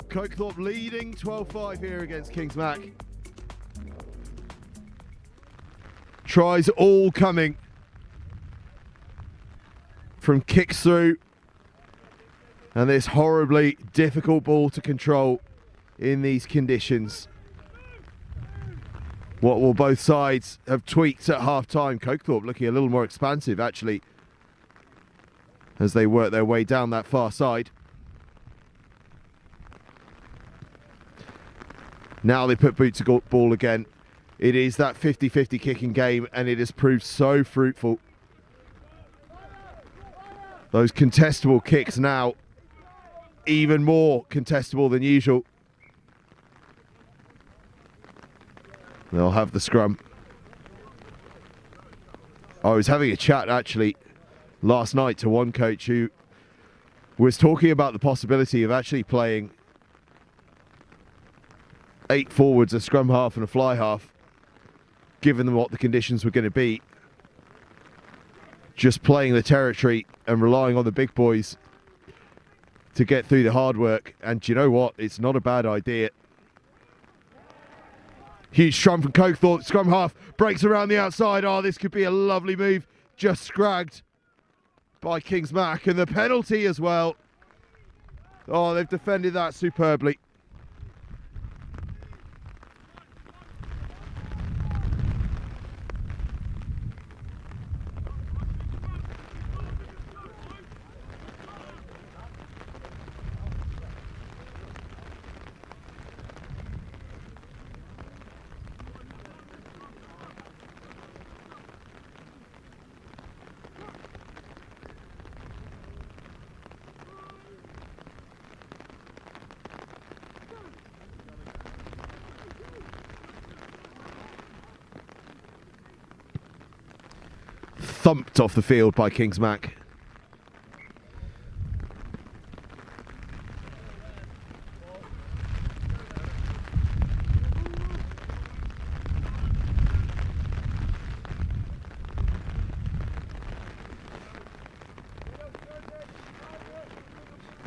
Cokethorpe leading 12-5 here against Kingsmack. Tries all coming from kicks through. And this horribly difficult ball to control in these conditions. What will both sides have tweaked at half-time? Cokethorpe looking a little more expansive, actually, as they work their way down that far side. Now they put boot to ball again. It is that 50-50 kicking game, and it has proved so fruitful. Those contestable kicks now, even more contestable than usual. They'll have the scrum. I was having a chat actually last night to one coach who was talking about the possibility of actually playing 8 forwards, a scrum half and a fly half, given them what the conditions were going to be. Just playing the territory and relying on the big boys to get through the hard work. And do you know what? It's not a bad idea. Huge scrum from Cokethorpe. Scrum half breaks around the outside. Oh, this could be a lovely move. Just scragged by Kings Mac. And the penalty as well. Oh, they've defended that superbly. Thumped off the field by Kings Mac.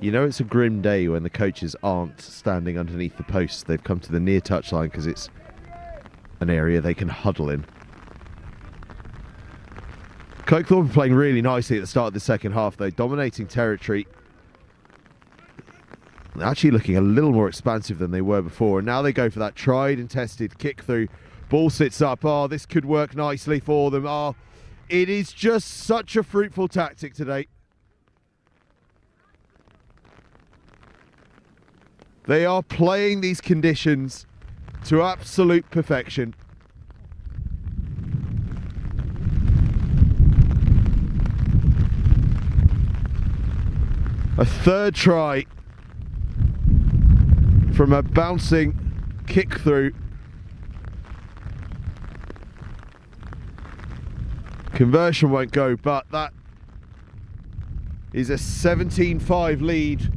You know it's a grim day when the coaches aren't standing underneath the posts. They've come to the near touchline because it's an area they can huddle in. Cokethorpe are playing really nicely at the start of the second half though, dominating territory. Actually looking a little more expansive than they were before, and now they go for that tried and tested kick through. Ball sits up. Oh, this could work nicely for them. Oh, it is just such a fruitful tactic today. They are playing these conditions to absolute perfection. A third try from a bouncing kick through. Conversion won't go, but that is a 17-5 lead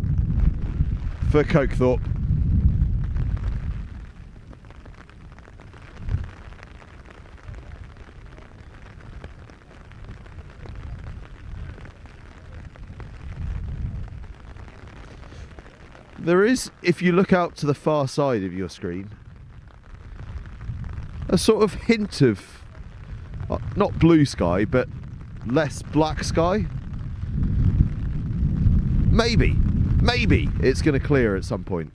for Cokethorpe. There is, if you look out to the far side of your screen, a sort of hint of, not blue sky, but less black sky. Maybe it's going to clear at some point.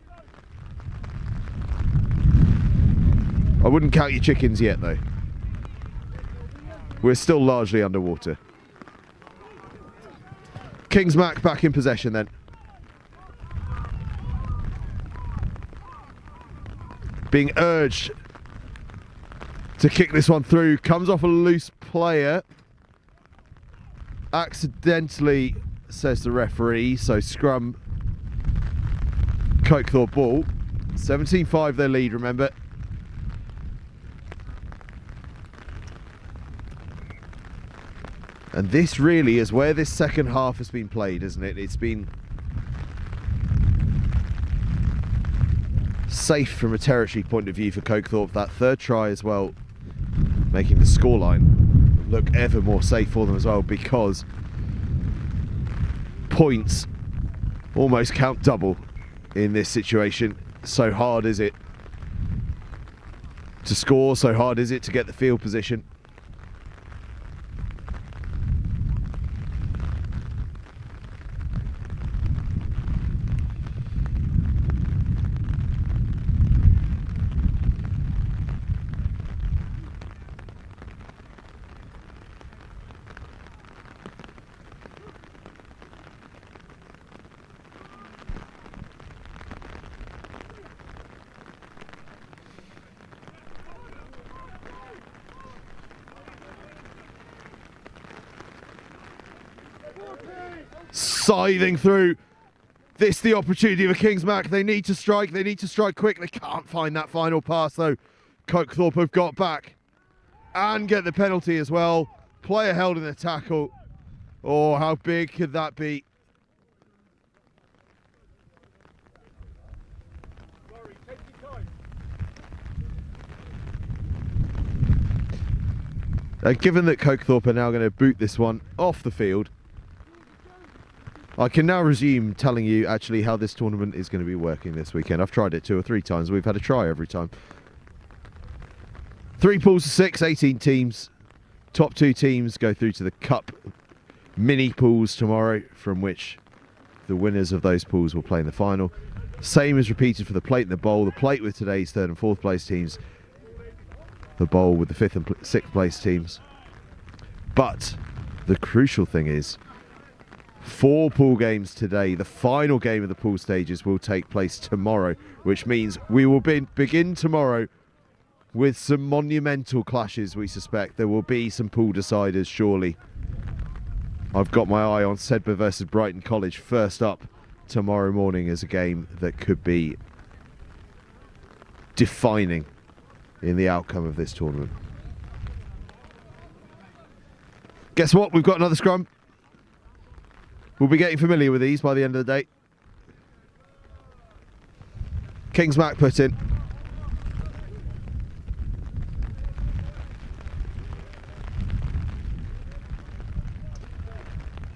I wouldn't count your chickens yet though. We're still largely underwater. Kings Mac back in possession then. Being urged to kick this one through, comes off a loose player. Accidentally, says the referee, so scrum Cokethorpe ball. 17-5 their lead, remember. And this really is where this second half has been played, isn't it? It's been safe from a territory point of view for Cokethorpe. That third try as well, making the scoreline look ever more safe for them as well, because points almost count double in this situation. So hard is it to score, so hard is it to get the field position. Scything through. This the opportunity for Kings Mac. They need to strike. They need to strike quick. They can't find that final pass though. Cokethorpe have got back and get the penalty as well. Player held in the tackle. Oh, how big could that be? Given that Cokethorpe are now going to boot this one off the field, I can now resume telling you actually how this tournament is going to be working this weekend. I've tried it 2 or 3 times. We've had a try every time. 3 pools of 6, 18 teams. Top 2 teams go through to the Cup mini pools tomorrow, from which the winners of those pools will play in the final. Same is repeated for the plate and the bowl. The plate with today's 3rd and 4th place teams. The bowl with the 5th and 6th place teams. But the crucial thing is 4 pool games today. The final game of the pool stages will take place tomorrow, which means we will begin tomorrow with some monumental clashes. We suspect there will be some pool deciders, surely. I've got my eye on Sedbergh versus Brighton College first up tomorrow morning as a game that could be defining in the outcome of this tournament. Guess what? We've got another scrum. We'll be getting familiar with these by the end of the day. Kingsmack put in.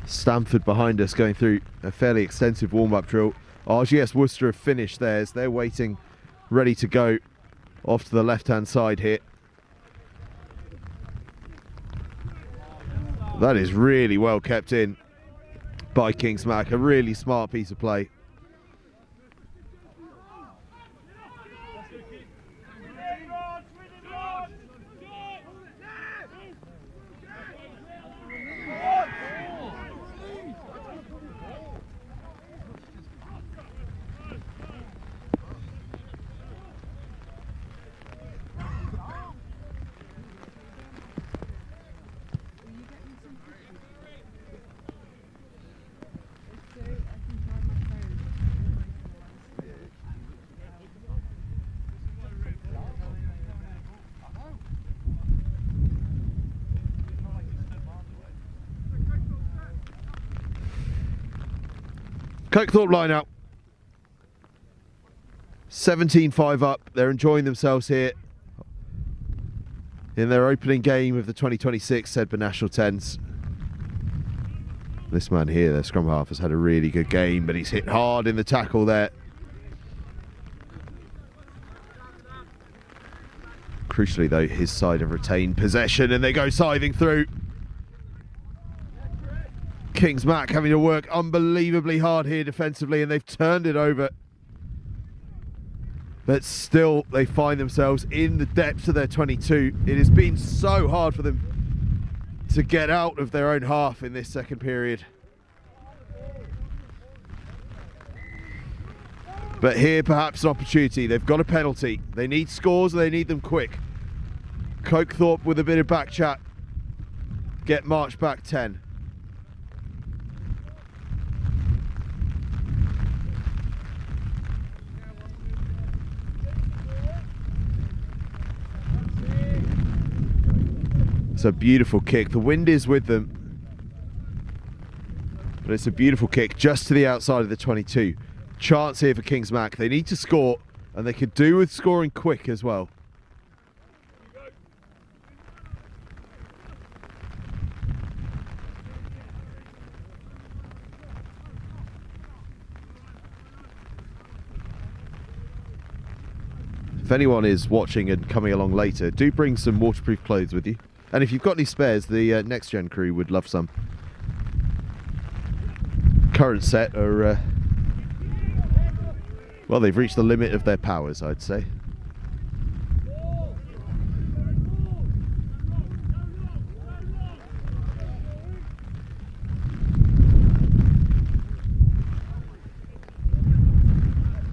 Stamford behind us going through a fairly extensive warm-up drill. RGS Worcester have finished theirs. They're waiting, ready to go off to the left-hand side here. That is really well kept in by Kingsmack. A really smart piece of play. Cokethorpe line out. 17-5 up. They're enjoying themselves here in their opening game of the 2026 Sedbergh National Tens. This man here, their scrum half, has had a really good game, but he's hit hard in the tackle there. Crucially though, his side have retained possession and they go scything through. Kingsmack having to work unbelievably hard here defensively, and they've turned it over. But still, they find themselves in the depths of their 22. It has been so hard for them to get out of their own half in this second period. But here, perhaps an opportunity. They've got a penalty. They need scores, and they need them quick. Cokethorpe with a bit of back chat get marched back 10. It's a beautiful kick. The wind is with them, but it's a beautiful kick just to the outside of the 22. Chance here for Kingsmack. They need to score, and they could do with scoring quick as well. If anyone is watching and coming along later, do bring some waterproof clothes with you. And if you've got any spares, the next gen crew would love some. Current set are, well, they've reached the limit of their powers, I'd say.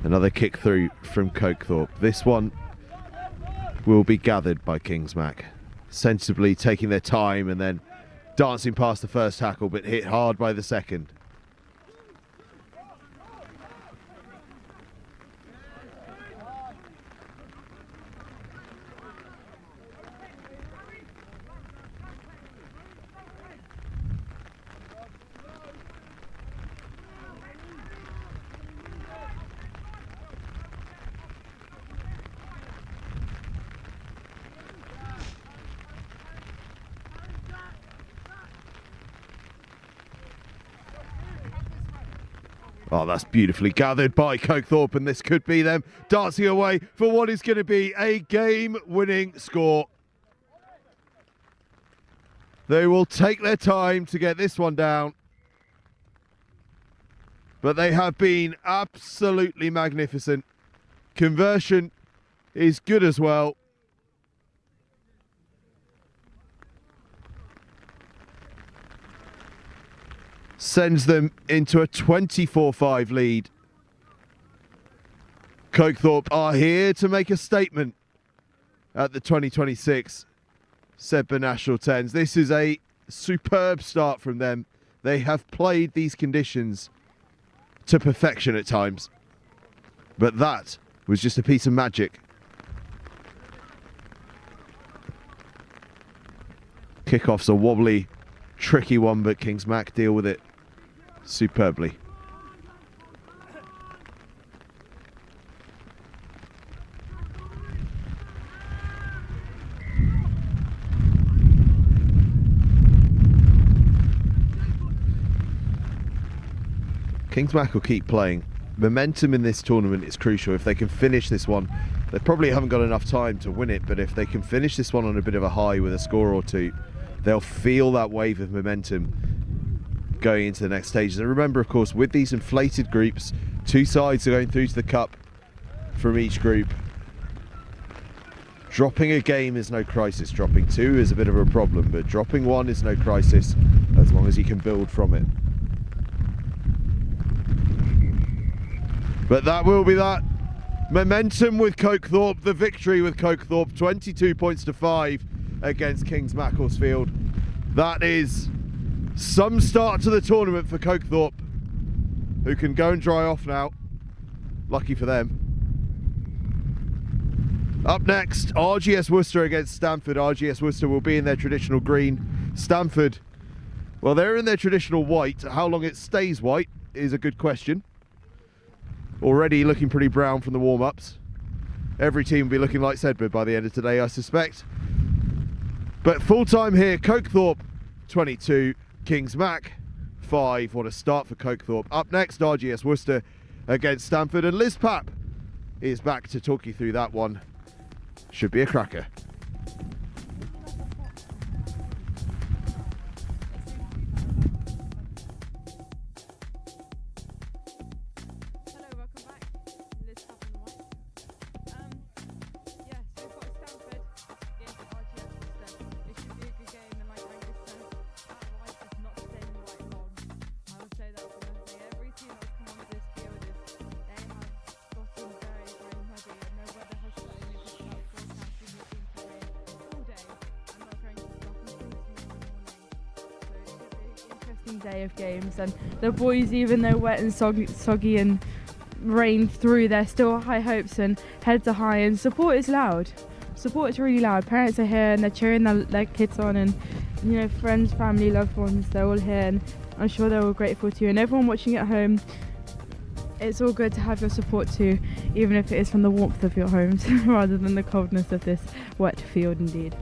Another kick through from Cokethorpe. This one will be gathered by Kingsmack, sensibly taking their time and then dancing past the first tackle, but hit hard by the second. Oh, that's beautifully gathered by Cokethorpe, and this could be them dancing away for what is going to be a game-winning score. They will take their time to get this one down, but they have been absolutely magnificent. Conversion is good as well. Sends them into a 24-5 lead. Cokethorpe are here to make a statement at the 2026 Sedbergh National Tens. This is a superb start from them. They have played these conditions to perfection at times, but that was just a piece of magic. Kickoff's a wobbly, tricky one, but Kings Mac deal with it superbly. Kings Mac will keep playing. Momentum in this tournament is crucial. If they can finish this one, they probably haven't got enough time to win it, but if they can finish this one on a bit of a high with a score or two, they'll feel that wave of momentum going into the next stages. And remember, of course, with these inflated groups, 2 sides are going through to the cup from each group. Dropping a game is no crisis. Dropping 2 is a bit of a problem, but dropping 1 is no crisis as long as you can build from it. But that will be that. Momentum with Cokethorpe, the victory with Cokethorpe, 22 points to 5 against Kings Macclesfield. That is some start to the tournament for Cokethorpe, who can go and dry off now. Lucky for them. Up next, RGS Worcester against Stamford. RGS Worcester will be in their traditional green. Stamford, well, they're in their traditional white. How long it stays white is a good question. Already looking pretty brown from the warm-ups. Every team will be looking like Sedbergh by the end of today, I suspect. But full-time here, Cokethorpe 22, Kings Mac 5. What a start for Cokethorpe. Up next, RGS Worcester against Stamford, and Liz Papp is back to talk you through that one. Should be a cracker. Day of games, and the boys, even though wet and soggy and rained through, they're still high hopes and heads are high, and support is loud. Support is really loud. Parents are here and they're cheering their kids on, and you know, friends, family, loved ones, they're all here, and I'm sure they're all grateful to you. And everyone watching at home, it's all good to have your support too, even if it is from the warmth of your homes rather than the coldness of this wet field indeed.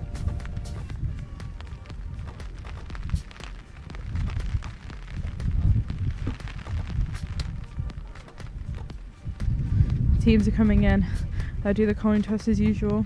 Teams are coming in. They'll do the coin toss as usual.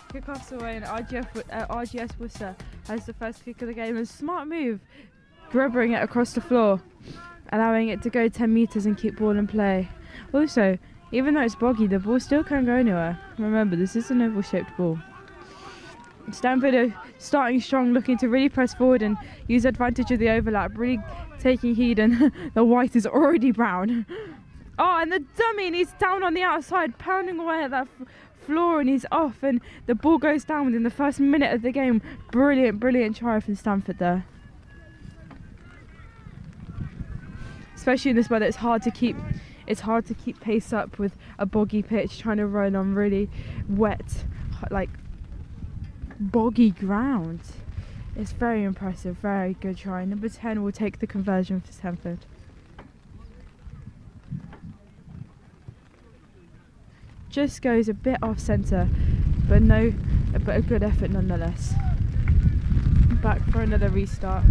Kickoff's away and RGS Worcester has the first kick of the game. A smart move, grubbering it across the floor, allowing it to go 10 metres and keep ball in play. Also, even though it's boggy, the ball still can't go anywhere. Remember, this is an oval-shaped ball. Stamford are starting strong, looking to really press forward and use advantage of the overlap, really taking heed, and the white is already brown. Oh, and the dummy, and he's down on the outside, pounding away at that floor, and he's off, and the ball goes down within the first minute of the game. Brilliant try from Stamford there. Especially in this weather, it's hard to keep pace up with a boggy pitch, trying to run on really wet, like boggy ground. It's very impressive, very good try. Number 10 will take the conversion for Stamford. Just goes a bit off centre, but a good effort nonetheless. Back for another restart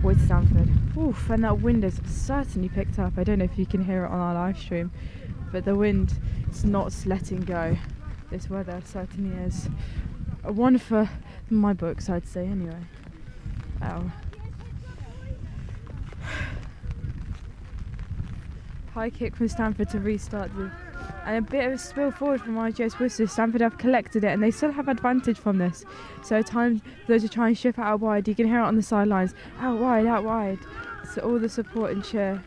with Stamford. Oof, and that wind has certainly picked up. I don't know if you can hear it on our live stream, but the wind is not letting go. This weather certainly is. One for my books, I'd say, anyway. Ow. High kick from Stamford to restart and a bit of a spill forward from RGS Worcester. Stamford have collected it and they still have advantage from this. So time though to try and shift out wide. You can hear it on the sidelines. Out wide. So all the support and cheer.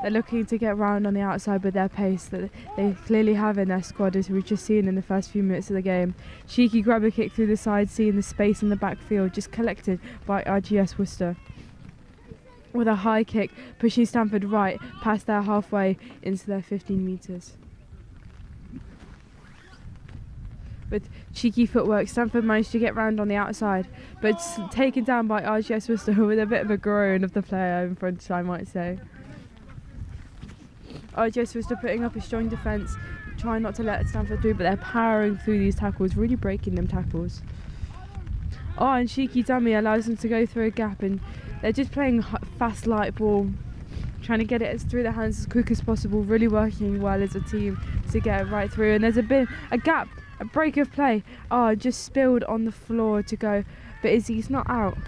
They're looking to get round on the outside with their pace that they clearly have in their squad, as we've just seen in the first few minutes of the game. Cheeky grabber kick through the side, seeing the space in the backfield, just collected by RGS Worcester. With a high kick, pushing Stamford right past their halfway into their 15 metres. With cheeky footwork, Stamford managed to get round on the outside, but taken down by RGS Worcester with a bit of a groan of the player in front, I might say. RGS Worcester putting up a strong defence, trying not to let Stamford through, but they're powering through these tackles, really breaking them tackles. Oh, and cheeky dummy allows them to go through a gap, and they're just playing fast, light ball, trying to get it through their hands as quick as possible, really working well as a team to get it right through. And there's a gap, a break of play. Oh, just spilled on the floor to go, but Izzy's not out.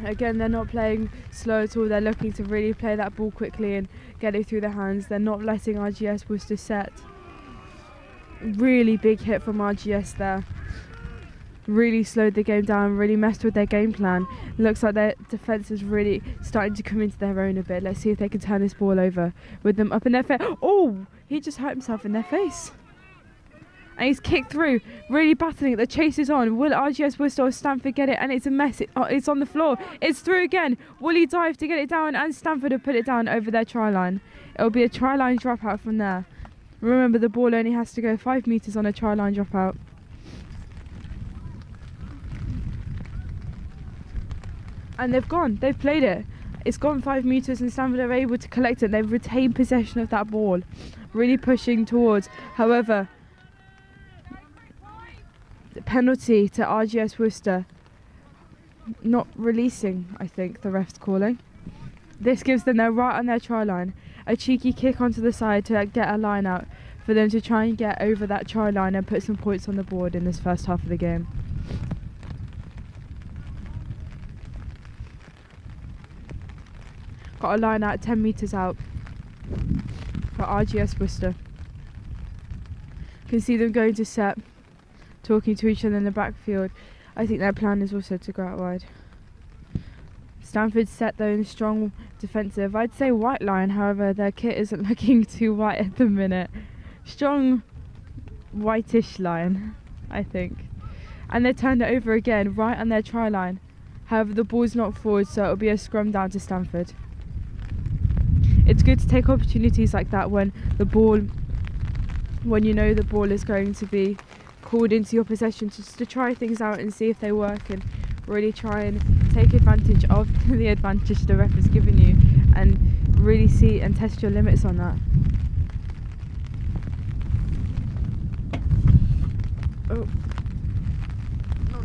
Again, they're not playing slow at all. They're looking to really play that ball quickly and get it through their hands. They're not letting RGS Worcester set. Really big hit from RGS there. Really slowed the game down, really messed with their game plan. Looks like their defence is really starting to come into their own a bit. Let's see if they can turn this ball over with them up in their face. Oh, he just hurt himself in their face. And he's kicked through, really battling it. The chase is on. Will RGS Worcester or Stamford get it? And it's a mess. It's on the floor. It's through again. Will he dive to get it down? And Stamford have put it down over their try line. It'll be a try line dropout from there. Remember, the ball only has to go 5 metres on a try line dropout. And they've gone. They've played it. It's gone 5 metres and Stamford are able to collect it. They've retained possession of that ball. Really pushing towards. However, the penalty to RGS Worcester. Not releasing, I think, the ref's calling. This gives them their right on their try line. A cheeky kick onto the side to get a line out for them to try and get over that try line and put some points on the board in this first half of the game. Got a line out 10 metres out for RGS Worcester. Can see them going to set, talking to each other in the backfield. I think their plan is also to go out wide. Stamford set though in strong defensive. I'd say white line, however their kit isn't looking too white at the minute. Strong whitish line, I think. And they turned it over again, right on their try line. However, the ball's knocked forward, so it'll be a scrum down to Stamford. It's good to take opportunities like that when you know the ball is going to be called into your possession, just to try things out and see if they work and really try and take advantage of the advantage the ref has given you and really see and test your limits on that. Oh. No.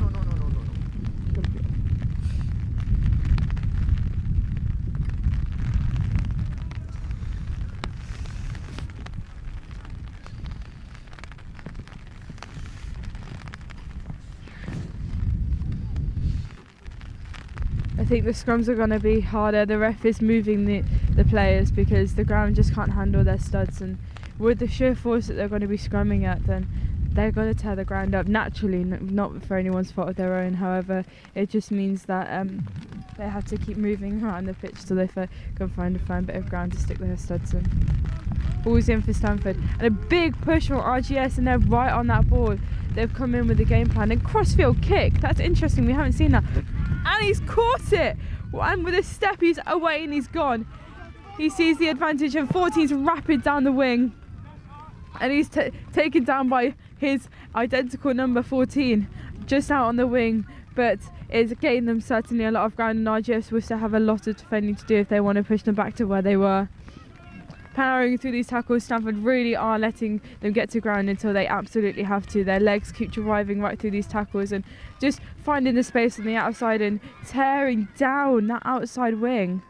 think the scrums are going to be harder. The ref is moving the players because the ground just can't handle their studs, and with the sheer force that they're going to be scrumming at, then they're going to tear the ground up naturally, not for anyone's fault of their own. However, it just means that they have to keep moving around the pitch till they can find a firm bit of ground to stick their studs in. Ball's in for Stamford, and a big push from RGS, and they're right on that ball. They've come in with the game plan, and crossfield kick, that's interesting, we haven't seen that. And he's caught it, and with a step he's away and he's gone. He sees the advantage, and 14's rapid down the wing, and he's taken down by his identical number 14 just out on the wing, but it's gained them certainly a lot of ground, and RGS Worcester have a lot of defending to do if they want to push them back to where they were. Powering through these tackles, Stamford really are letting them get to ground until they absolutely have to. Their legs keep driving right through these tackles and just finding the space on the outside and tearing down that outside wing.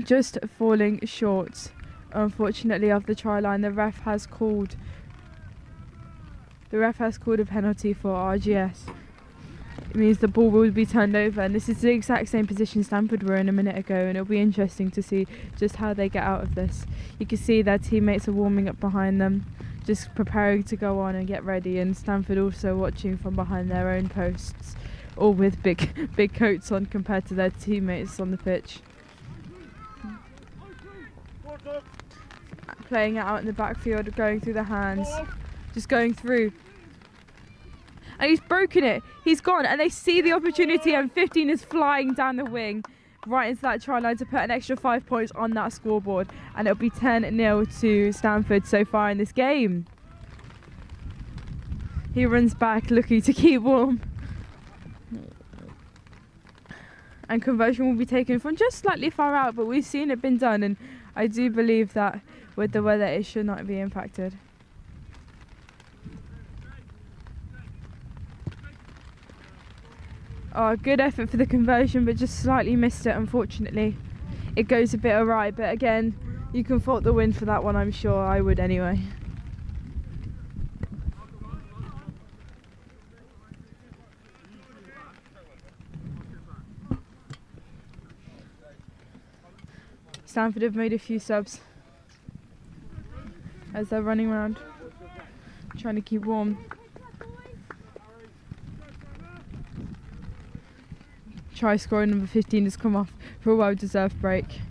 Just falling short, unfortunately, of the try line. The ref has called a penalty for RGS. It means the ball will be turned over, and this is the exact same position Stamford were in a minute ago, and it'll be interesting to see just how they get out of this. You can see their teammates are warming up behind them, just preparing to go on and get ready, and Stamford also watching from behind their own posts, all with big coats on compared to their teammates on the pitch. Playing it out in the backfield, going through the hands, just going through. And he's broken it, he's gone, and they see the opportunity, and 15 is flying down the wing right into that try line to put an extra 5 points on that scoreboard, and it'll be 10-0 to Stamford so far in this game. He runs back looking to keep warm, and conversion will be taken from just slightly far out, but we've seen it been done, and I do believe that with the weather it should not be impacted. Oh, good effort for the conversion, but just slightly missed it, unfortunately. It goes a bit awry, but again, you can fault the wind for that one, I'm sure. I would anyway. Stamford have made a few subs as they're running around, trying to keep warm. Try scorer number 15 has come off for a well-deserved break.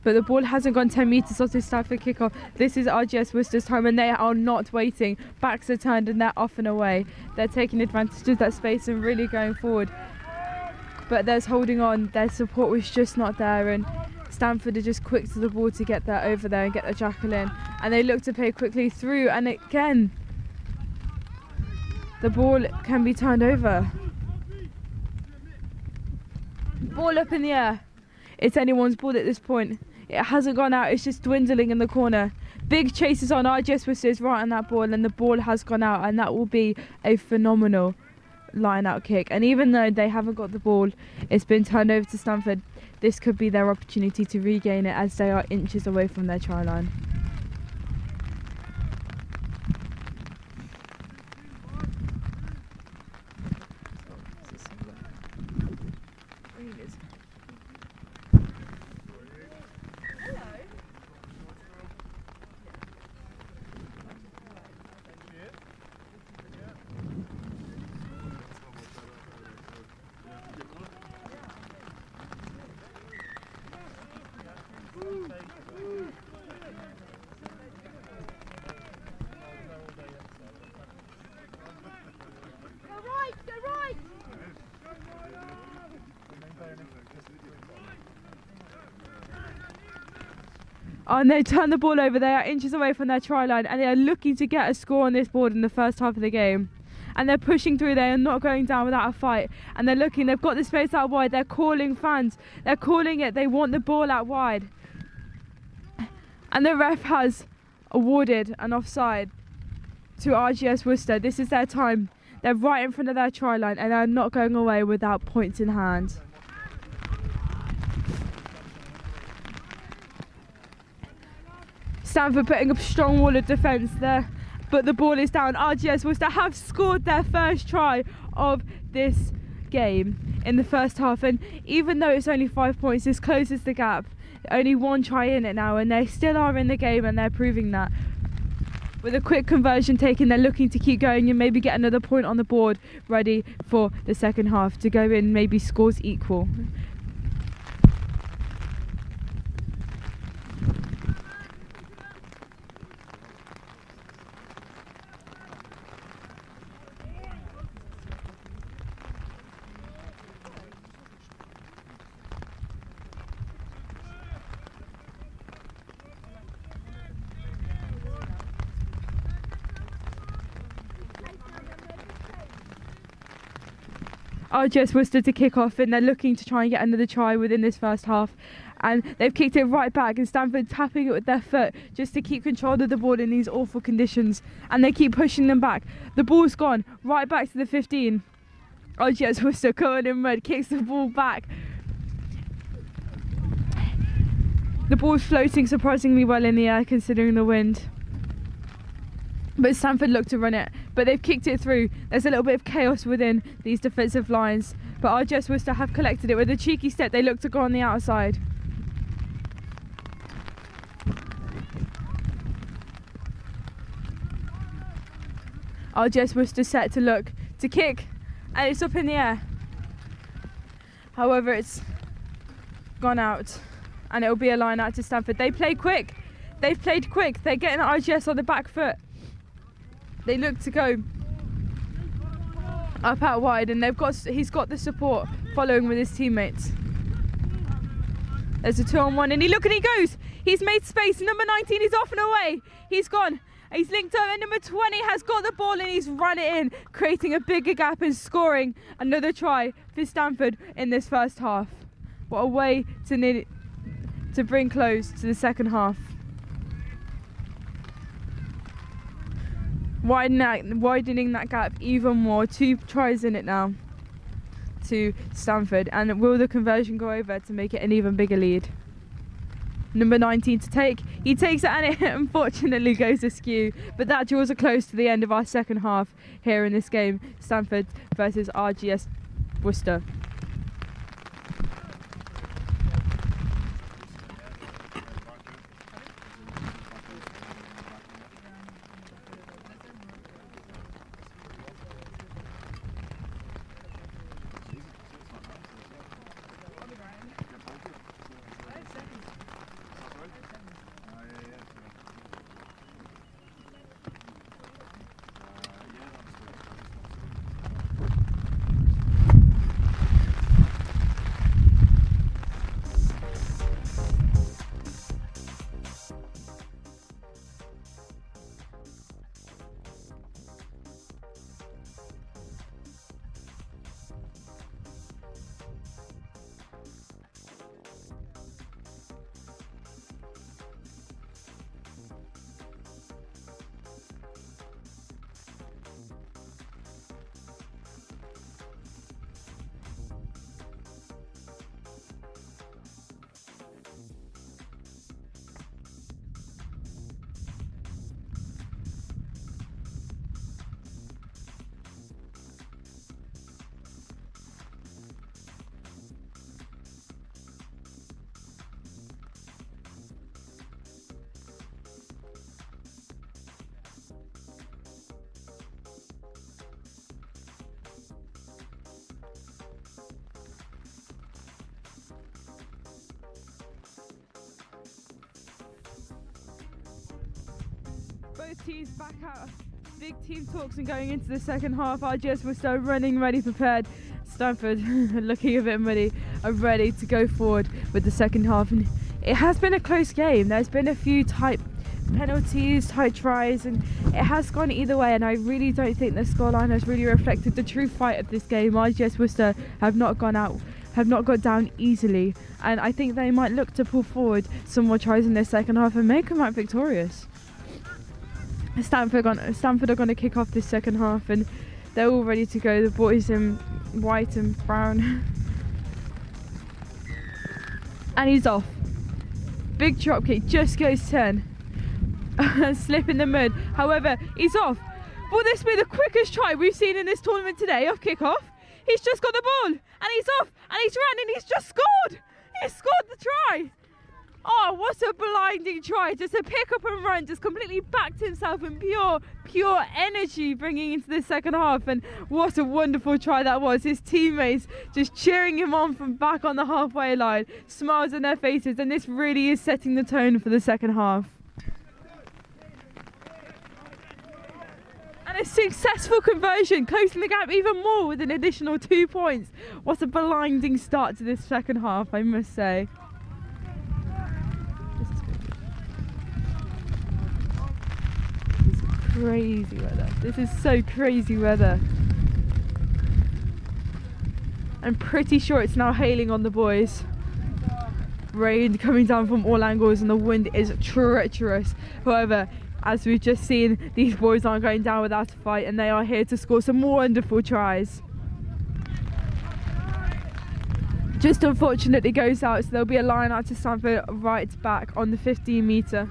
But the ball hasn't gone 10 metres off this Stamford kickoff. This is RGS Worcester's time, and they are not waiting. Backs are turned and they're off and away. They're taking advantage of that space and really going forward. But there's holding on. Their support was just not there, and Stamford are just quick to the ball to get that over there and get the jackal in. And they look to play quickly through, and again, the ball can be turned over. Ball up in the air. It's anyone's ball at this point. It hasn't gone out, it's just dwindling in the corner. Big chases on RGS Worcester's right on that ball, and the ball has gone out, and that will be a phenomenal line-out kick. And even though they haven't got the ball, it's been turned over to Stamford. This could be their opportunity to regain it as they are inches away from their try line. Oh, and they turn the ball over. They are inches away from their try line, and they are looking to get a score on this board in the first half of the game. And they're pushing through. They are not going down without a fight. And they're looking. They've got the space out wide. They're calling fans. They're calling it. They want the ball out wide. And the ref has awarded an offside to RGS Worcester. This is their time. They're right in front of their try line, and they're not going away without points in hand. Stamford putting up a strong wall of defence. They're but the ball is down. RGS Worcester have scored their first try of this game in the first half, and even though it's only 5 points, this closes the gap. Only one try in it now, and they still are in the game, and they're proving that. With a quick conversion taken, they're looking to keep going and maybe get another point on the board, ready for the second half to go in, maybe scores equal. RGS Worcester to kick off, and they're looking to try and get another try within this first half, and they've kicked it right back, and Stamford tapping it with their foot just to keep control of the ball in these awful conditions, and they keep pushing them back. The ball's gone right back to the 15. RGS Worcester covered in mud kicks the ball back. The ball's floating surprisingly well in the air considering the wind, but Stamford look to run it, but they've kicked it through. There's a little bit of chaos within these defensive lines, but RGS Worcester have collected it. With a cheeky step, they look to go on the outside. RGS Worcester set to look to kick, and it's up in the air. However, it's gone out, and it'll be a line out to Stamford. They play quick. They've played quick. They're getting RGS on the back foot. They look to go up out wide, and he's got the support following with his teammates. There's a 2-on-1, and he goes. He's made space. Number 19 is off and away. He's gone. He's linked up, and number 20 has got the ball, and he's run it in, creating a bigger gap and scoring another try for Stamford in this first half. What a way to bring close to the second half. Widening that gap even more. 2 tries in it now to Stamford, and will the conversion go over to make it an even bigger lead? Number 19 to take. He takes it, and it unfortunately goes askew, but that draws us close to the end of our second half here in this game. Stamford versus RGS Worcester. Both teams back out. Big team talks and going into the second half. RGS were still running, ready, prepared. Stamford looking a bit muddy, are ready to go forward with the second half. And it has been a close game. There's been a few tight penalties, tight tries, and it has gone either way. And I really don't think the scoreline has really reflected the true fight of this game. RGS Worcester have not gone down easily, and I think they might look to pull forward some more tries in their second half and make them out victorious. Stamford are going to kick off this second half, and they're all ready to go. The boys in white and brown. And he's off. Big drop kick, just goes 10. slip in the mud. However, he's off. Will this be the quickest try we've seen in this tournament today off kickoff? He's just got the ball and he's off and he's run and he's just scored. He scored the try. Oh, what a blinding try. Just a pick up and run, just completely backed himself in pure energy bringing into the second half. And what a wonderful try that was. His teammates just cheering him on from back on the halfway line, smiles on their faces, and this really is setting the tone for the second half. And a successful conversion, closing the gap even more with an additional 2 points. What a blinding start to this second half, I must say. Crazy weather. This is so crazy weather. I'm pretty sure it's now hailing on the boys. Rain coming down from all angles and the wind is treacherous. However, as we've just seen, these boys aren't going down without a fight and they are here to score some more wonderful tries. Just unfortunately goes out, so there'll be a line out to Stamford right back on the 15 metre.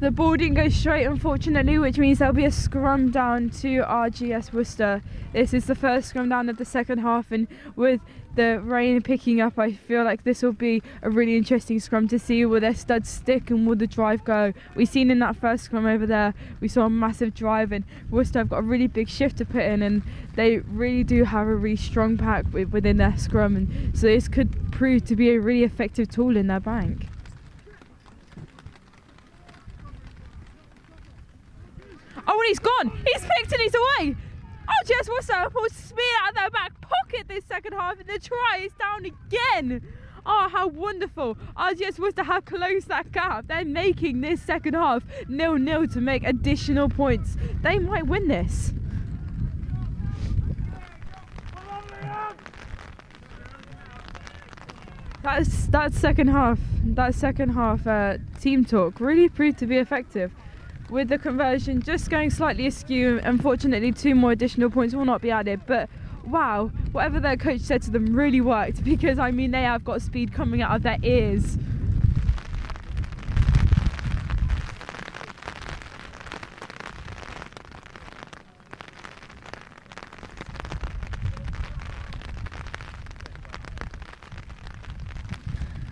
The ball didn't go straight, unfortunately, which means there'll be a scrum down to RGS Worcester. This is the first scrum down of the second half, and with the rain picking up, I feel like this will be a really interesting scrum to see. Will their studs stick and will the drive go? We've seen in that first scrum over there, we saw a massive drive, and Worcester have got a really big shift to put in, and they really do have a really strong pack within their scrum, and so this could prove to be a really effective tool in their bank. Oh, and he's gone. He's picked and he's away. RGS Worcester will spear out of their back pocket this second half, and the try is down again. Oh, how wonderful. RGS Worcester have closed that gap. They're making this second half 0-0 to make additional points. They might win this. That second half team talk really proved to be effective. With the conversion just going slightly askew, unfortunately 2 more additional points will not be added, but wow, whatever their coach said to them really worked, because I mean they have got speed coming out of their ears.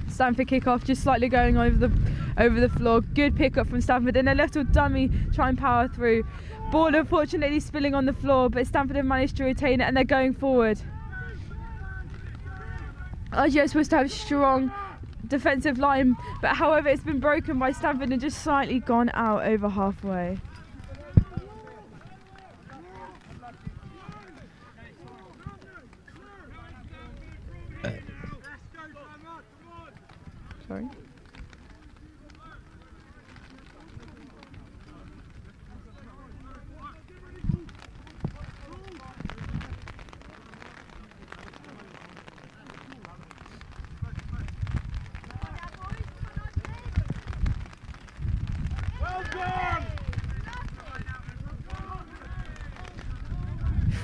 Stamford kick-off just slightly going over the floor. Good pick-up from Stamford and a little dummy try and power through. Ball unfortunately spilling on the floor, but Stamford have managed to retain it and they're going forward. RGS was to have strong defensive line, but however it's been broken by Stamford and just slightly gone out over halfway. Sorry.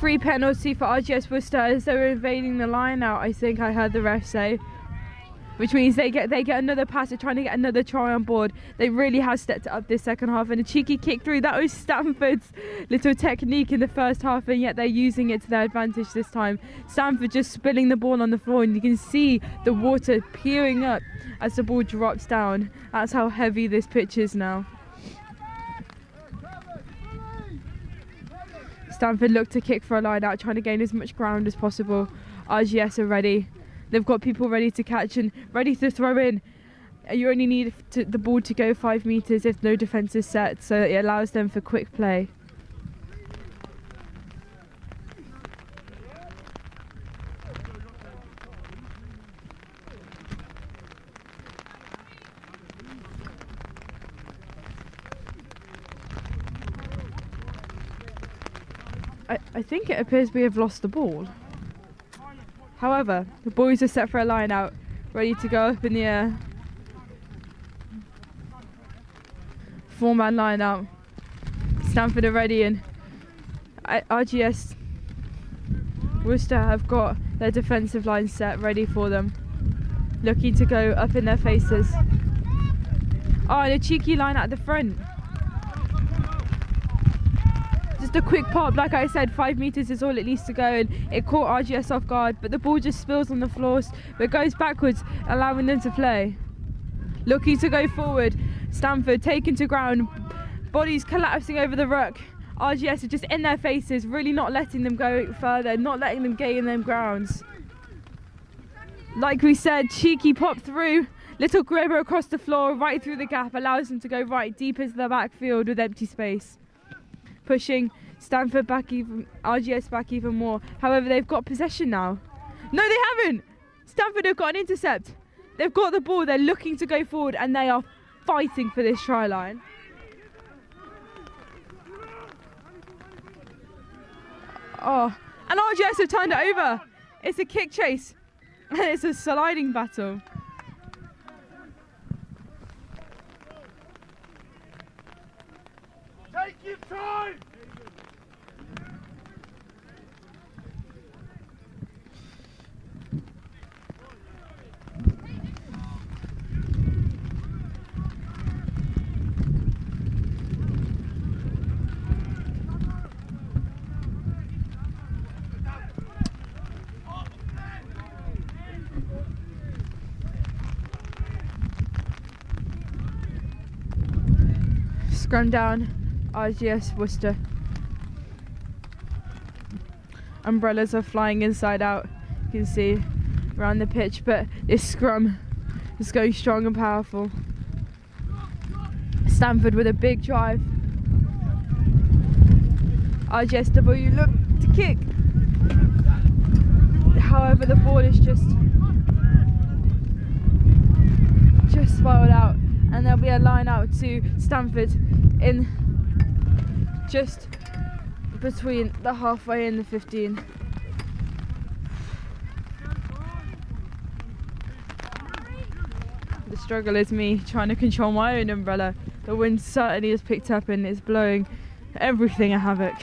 Free penalty for RGS Worcester as they were invading the line out, I think I heard the ref say. Which means they get another pass, they're trying to get another try on board. They really have stepped it up this second half, and a cheeky kick through. That was Stamford's little technique in the first half, and yet they're using it to their advantage this time. Stamford just spilling the ball on the floor, and you can see the water peering up as the ball drops down. That's how heavy this pitch is now. Stamford look to kick for a line out, trying to gain as much ground as possible. RGS are ready. They've got people ready to catch and ready to throw in. You only need the ball to go 5 metres if no defence is set, so it allows them for quick play. I think it appears we have lost the ball. However, the boys are set for a line out, ready to go up in the air. 4-man line out. Stamford are ready, and RGS Worcester have got their defensive line set ready for them, looking to go up in their faces. Oh, and a cheeky line at the front. Just a quick pop, like I said, 5 metres is all it needs to go, and it caught RGS off guard, but the ball just spills on the floors, but goes backwards, allowing them to play. Looking to go forward, Stamford taken to ground, bodies collapsing over the ruck. RGS are just in their faces, really not letting them go further, not letting them gain them grounds. Like we said, cheeky pop through, little gribber across the floor, right through the gap, allows them to go right deep into the backfield with empty space, pushing Stamford back RGS back even more. However, they've got possession now. No, they haven't. Stamford have got an intercept. They've got the ball. They're looking to go forward, and they are fighting for this try line. Oh, and RGS have turned it over. It's a kick chase, and it's a sliding battle. Take your time. Scrum down, RGS Worcester. Umbrellas are flying inside out, you can see around the pitch, but this scrum is going strong and powerful. Stamford with a big drive. RGSW look to kick. However, the ball is just spiraled out, and there'll be a line out to Stamford in just between the halfway and the 15. The struggle is me trying to control my own umbrella. The wind certainly has picked up and is blowing everything a havoc.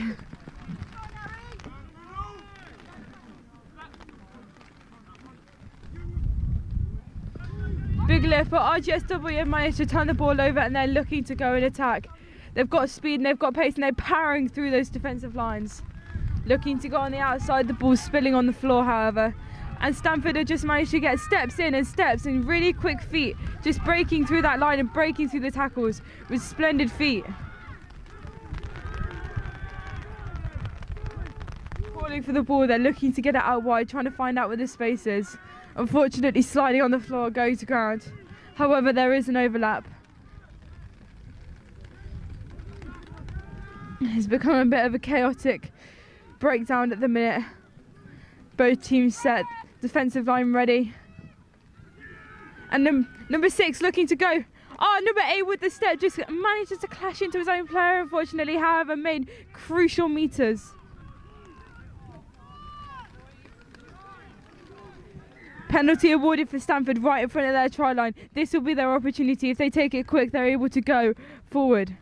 Big lift, but RGSW have managed to turn the ball over, and they're looking to go and attack. They've got speed and they've got pace, and they're powering through those defensive lines. Looking to go on the outside, the ball's spilling on the floor, however. And Stamford have just managed to get steps in and steps and really quick feet, just breaking through that line and breaking through the tackles with splendid feet. Calling for the ball, they're looking to get it out wide, trying to find out where the space is. Unfortunately, sliding on the floor, going to ground. However, there is an overlap. It's become a bit of a chaotic breakdown at the minute. Both teams set, defensive line ready. And number 6 looking to go. Oh, number 8 with the step just manages to clash into his own player, unfortunately, however, made crucial meters. Penalty awarded for Stamford right in front of their try line. This will be their opportunity. If they take it quick, they're able to go forward.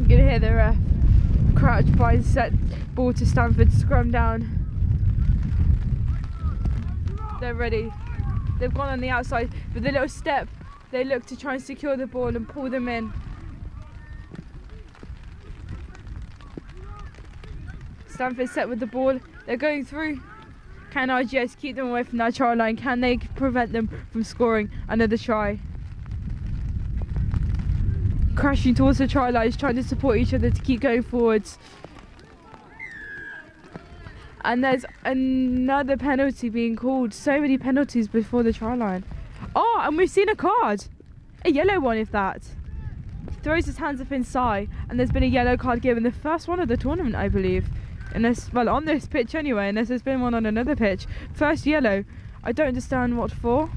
You can hear the ref crouch by set ball to Stamford, scrum down. They're ready. They've gone on the outside with a little step. They look to try and secure the ball and pull them in. Stamford set with the ball. They're going through. Can RGS keep them away from that try line? Can they prevent them from scoring another try? Crashing towards the try lines, trying to support each other to keep going forwards. And there's another penalty being called. So many penalties before the try line. Oh, and we've seen a card. A yellow one, if that. Throws his hands up inside, and there's been a yellow card given. The first one of the tournament, I believe. Unless, well, on this pitch anyway, unless there's been one on another pitch. First yellow. I don't understand what for,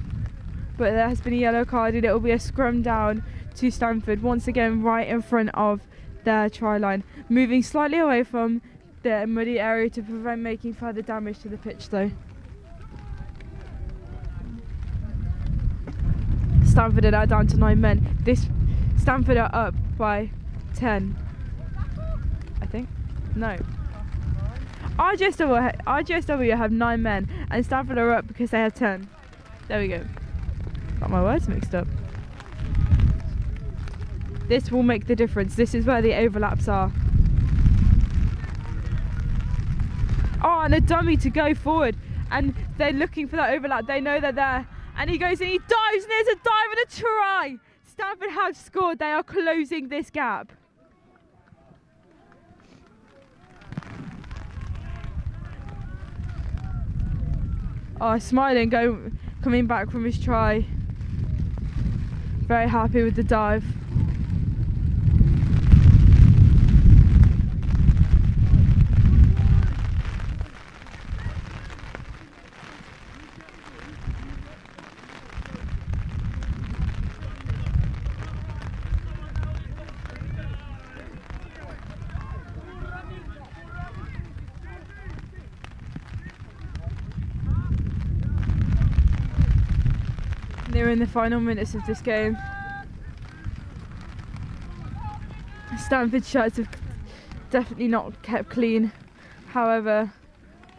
but there has been a yellow card, and it will be a scrum down to Stamford. Once again, right in front of their try line. Moving slightly away from the muddy area to prevent making further damage to the pitch, though. Stamford are now down to 9 men. Stamford are up by 10, I think. No. RGSW have 9 men, and Stamford are up because they have 10. There we go. Got my words mixed up. This will make the difference. This is where the overlaps are. Oh, and a dummy to go forward, and they're looking for that overlap. They know they're there, and he goes and he dives, and there's a dive and a try. Stamford have scored. They are closing this gap. Oh, smiling, coming back from his try. Very happy with the dive. They're in the final minutes of this game. Stamford shirts have definitely not kept clean. However,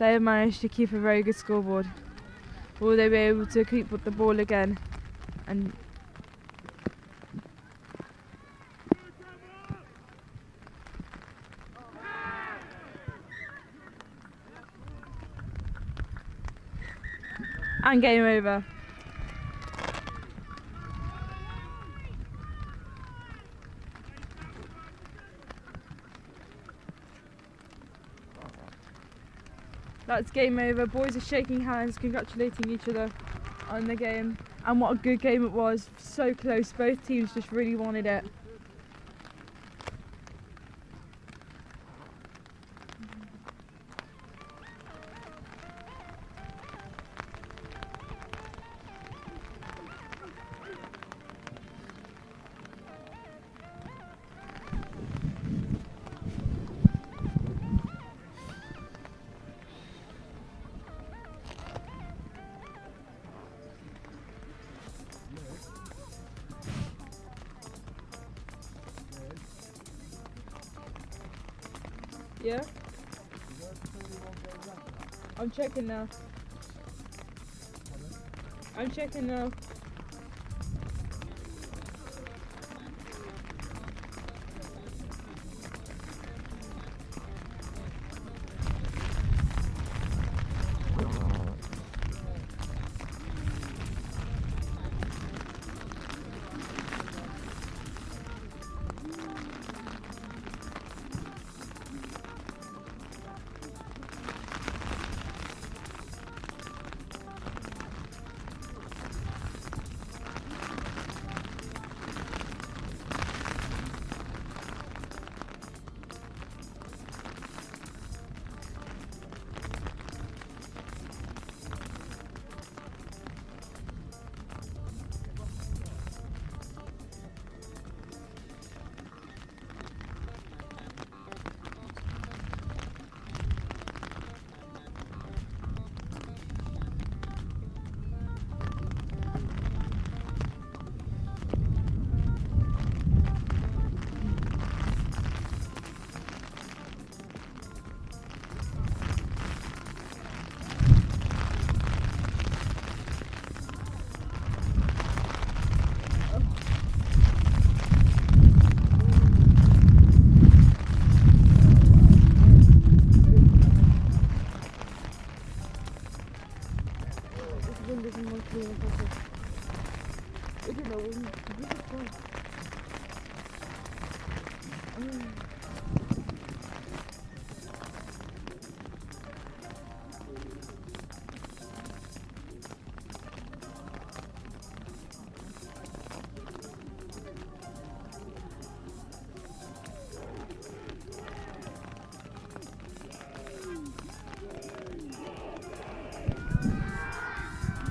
they have managed to keep a very good scoreboard. Will they be able to keep the ball again? And game over. That's game over. Boys are shaking hands, congratulating each other on the game. And what a good game it was. So close. Both teams just really wanted it. Yeah? I'm checking now. I'm checking now.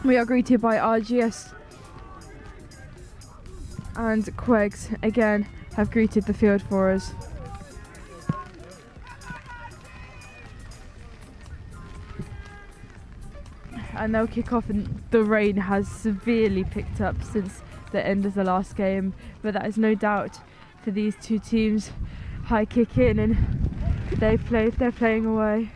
We are greeted by RGS and QEGS again have greeted the field for us. And they'll kick off, and the rain has severely picked up since the end of the last game, but that is no doubt for these two teams. High kick in, and they're playing away.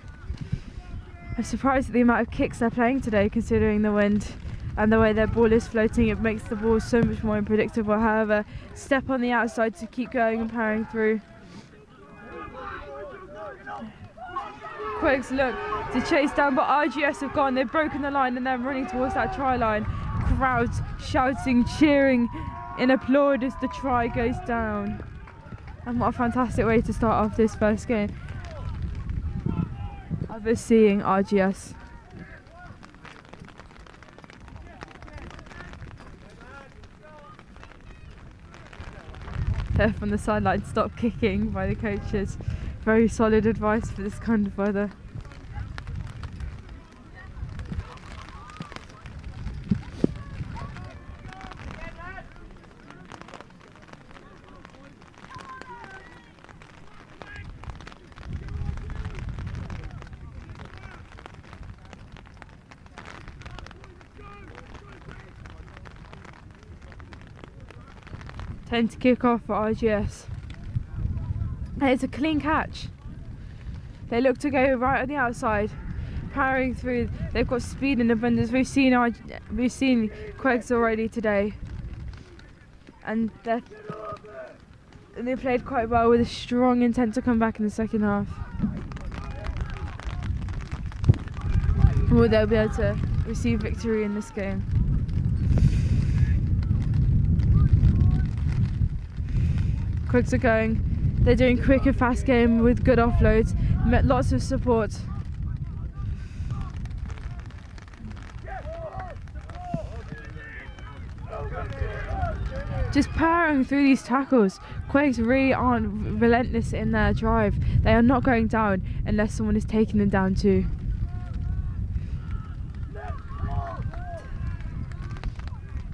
I'm surprised at the amount of kicks they're playing today, considering the wind and the way their ball is floating. It makes the ball so much more unpredictable. However, step on the outside to keep going and powering through. QEGS look to chase down, but RGS have gone. They've broken the line and they're running towards that try line. Crowds shouting, cheering in applaud as the try goes down. And what a fantastic way to start off this first game. Overseeing RGS. There from the sideline, stop kicking by the coaches. Very solid advice for this kind of weather. Time to kick off for RGS. And it's a clean catch. They look to go right on the outside, powering through. They've got speed in abundance. We've seen QEGS already today, and they played quite well with a strong intent to come back in the second half. Will they be able to receive victory in this game? QEGS are going. They're doing quick and fast game with good offloads, lots of support. Just powering through these tackles. QEGS really aren't relentless in their drive. They are not going down unless someone is taking them down too.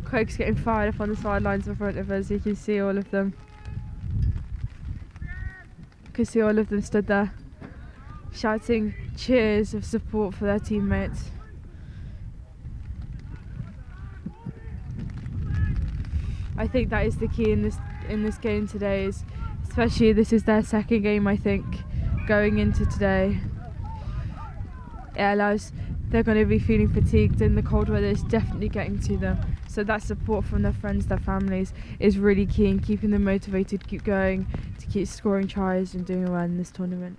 QEGS getting fired up on the sidelines in front of us. You can see all of them. Can see all of them stood there shouting cheers of support for their teammates. I think that is the key in this game today, is especially this is their second game, I think, going into today. It allows, they're going to be feeling fatigued, and the cold weather is definitely getting to them. So that support from their friends, their families is really key in keeping them motivated to keep going, to keep scoring tries and doing well in this tournament.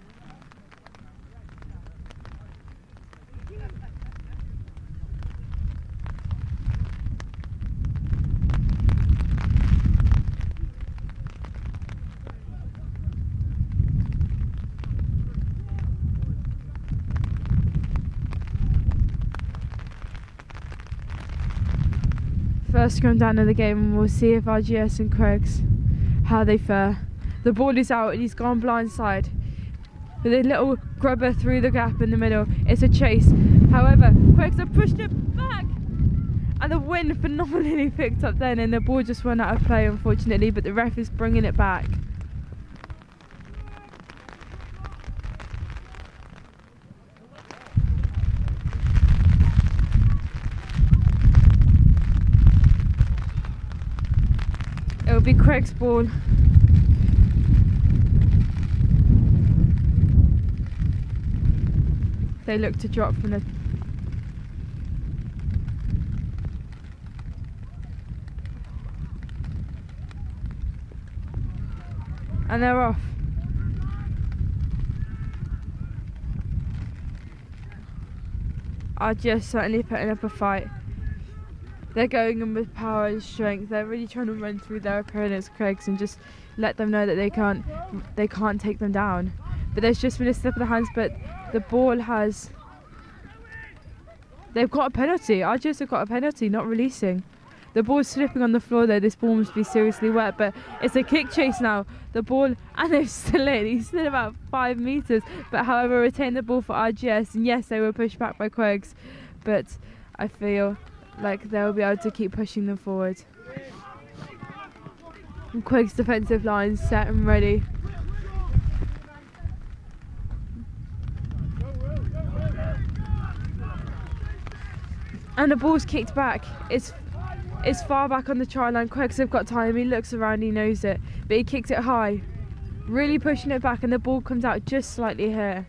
First scrum down of the game, and we'll see if RGS and QEGS, how they fare. The ball is out and he's gone blindside with a little grubber through the gap in the middle. It's a chase. However, QEGS have pushed it back, and the wind phenomenally picked up then, and the ball just went out of play unfortunately, but the ref is bringing it back. It will be QEGS' ball. They look to drop from the... And they're off. RGS certainly putting up a fight. They're going in with power and strength. They're really trying to run through their opponents, QEGS, and just let them know that they can't take them down. But there's just been a slip of the hands, but the ball has... They've got a penalty. RGS have got a penalty, not releasing. The ball's slipping on the floor though. This ball must be seriously wet, but it's a kick chase now. The ball, and they've still in. He's still about 5 metres, but however retain the ball for RGS. And yes, they were pushed back by QEGS, but I feel like they'll be able to keep pushing them forward. And QEGS defensive line set and ready. And the ball's kicked back. It's far back on the try line. QEGS have got time. He looks around, he knows it, but he kicks it high, really pushing it back, and the ball comes out just slightly here.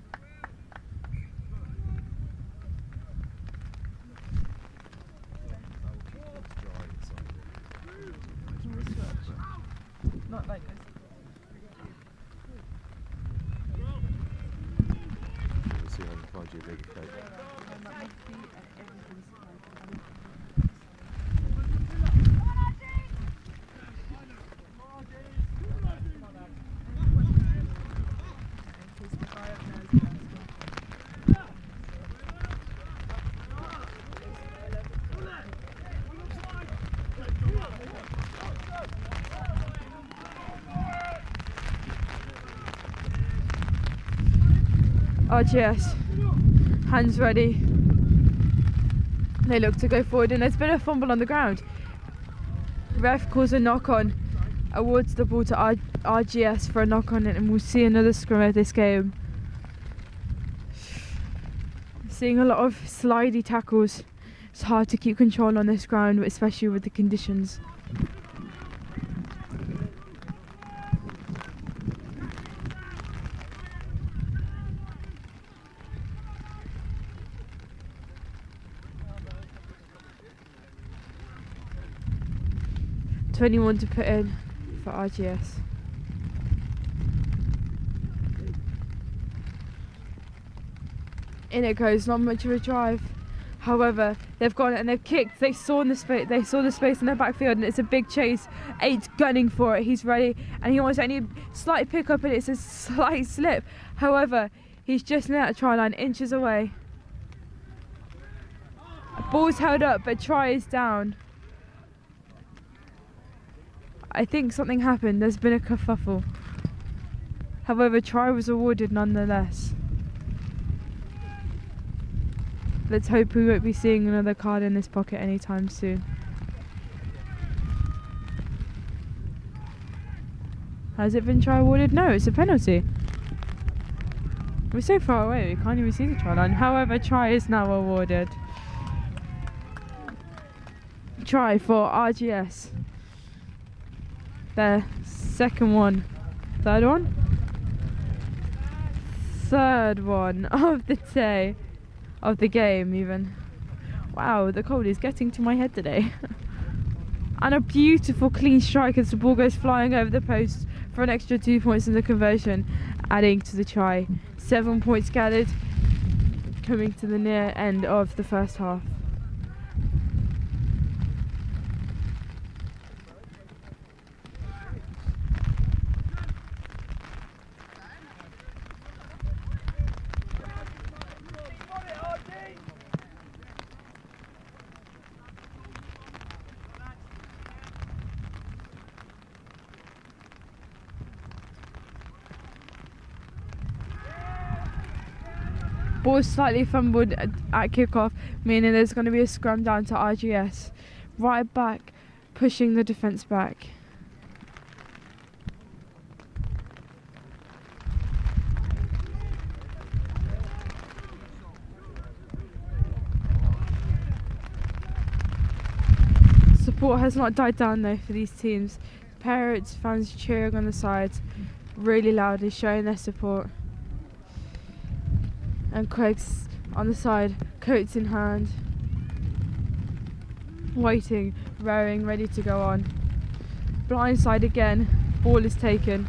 Not like this. Let's see if I can find you a bigger plate. RGS, hands ready. They look to go forward, and there's been a fumble on the ground. Ref calls a knock on, awards the ball to RGS for a knock on it, and we'll see another scrum of this game. Seeing a lot of slidey tackles. It's hard to keep control on this ground, especially with the conditions. $21 to put in for RGS. In it goes, not much of a drive. However, they've gone and they've kicked. They saw the space in their backfield, and it's a big chase. 8 gunning for it. He's ready, and he wants any slight pick up, and it's a slight slip. However, he's just near that try line, inches away. Ball's held up, but try is down. I think something happened. There's been a kerfuffle. However, try was awarded nonetheless. Let's hope we won't be seeing another card in this pocket anytime soon. Has it been try awarded? No, it's a penalty. We're so far away, we can't even see the try line. However, try is now awarded. Try for RGS. Their second one. Third one? Third one of the day. Of the game, even. Wow, the cold is getting to my head today. And a beautiful clean strike as the ball goes flying over the post for an extra 2 points in the conversion, adding to the try. 7 points gathered, coming to the near end of the first half. Ball slightly fumbled at kickoff, meaning there's going to be a scrum down to RGS. Right back, pushing the defence back. Support has not died down though for these teams. Parents, fans cheering on the sides, really loudly showing their support. And QEGS on the side, coats in hand, waiting, rowing, ready to go on. Blindside again, ball is taken.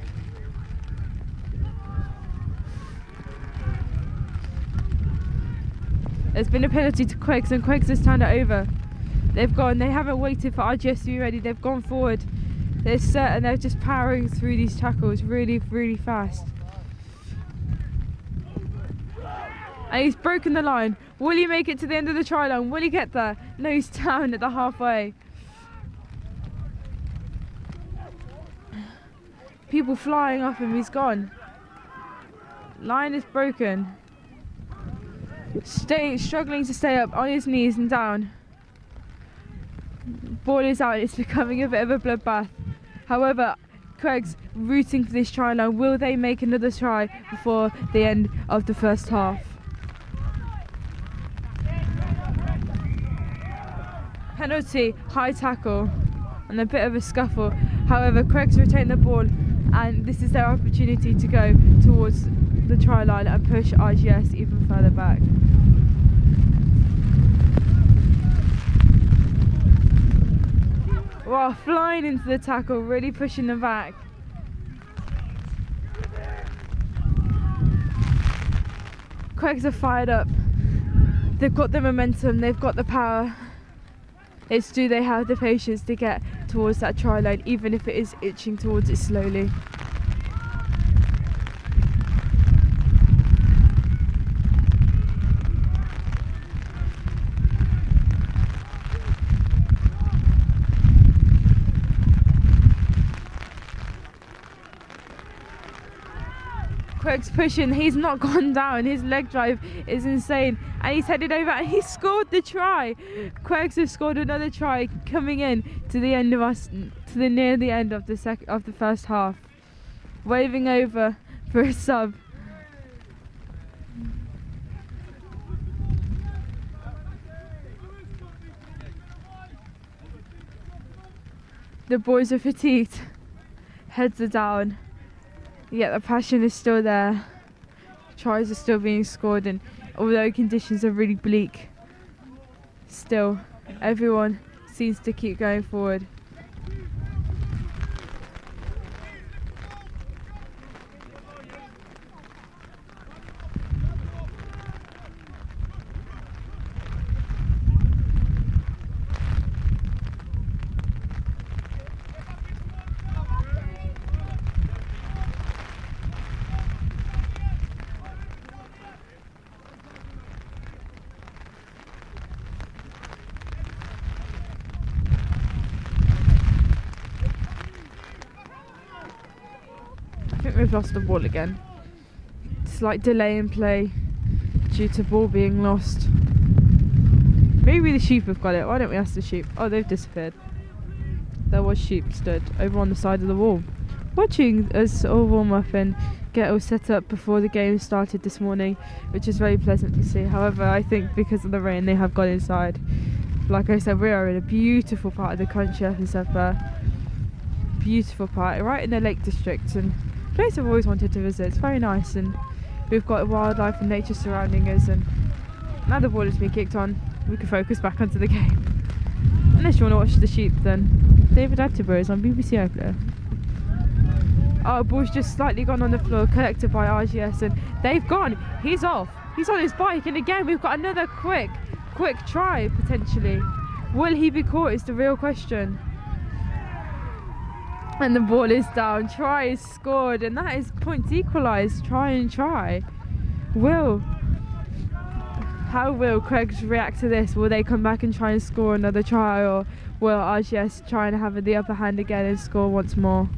There's been a penalty to QEGS, and QEGS has turned it over. They've gone, they haven't waited for RGS to be ready, they've gone forward. They're set and they're just powering through these tackles really, really fast. And he's broken the line. Will he make it to the end of the try line? Will he get there? No, he's down at the halfway. People flying off him, he's gone. Line is broken. Struggling to stay up on his knees and down. Ball is out and it's becoming a bit of a bloodbath. However, Craig's rooting for this try line. Will they make another try before the end of the first half? Penalty, high tackle, and a bit of a scuffle. However, Craig's retained the ball, and this is their opportunity to go towards the try line and push RGS even further back. Wow, flying into the tackle, really pushing them back. Craigs are fired up. They've got the momentum, they've got the power. It's do they have the patience to get towards that try line, even if it is itching towards it slowly. Craig's pushing, he's not gone down, his leg drive is insane, and he's headed over and he scored the try. Craig's have scored another try, coming in to the end of us, to the near the end of the first half, waving over for a sub. The boys are fatigued, heads are down. Yet the passion is still there. Tries are still being scored, and although conditions are really bleak, still everyone seems to keep going forward. We've lost the ball again. Slight delay in play due to ball being lost. Maybe the sheep have got it. Why don't we ask the sheep? Oh, they've disappeared. There was sheep stood over on the side of the wall, watching us all warm up and get all set up before the game started this morning, which is very pleasant to see. However, I think because of the rain they have gone inside. Like I said, we are in a beautiful part of the country up in Sedbergh. Beautiful part, right in the Lake District, and place I've always wanted to visit. It's very nice, and we've got wildlife and nature surrounding us, and now the ball has been kicked on, we can focus back onto the game. Unless you want to watch the sheep, then David Attenborough is on BBC iPlayer. Oh, ball's just slightly gone on the floor, collected by RGS, and they've gone. He's off. He's on his bike, and again we've got another quick try potentially. Will he be caught is the real question. And the ball is down, try is scored, and that is points equalised. Try and try. How will Craigs react to this? Will they come back and try and score another try, or will RGS try and have the upper hand again and score once more?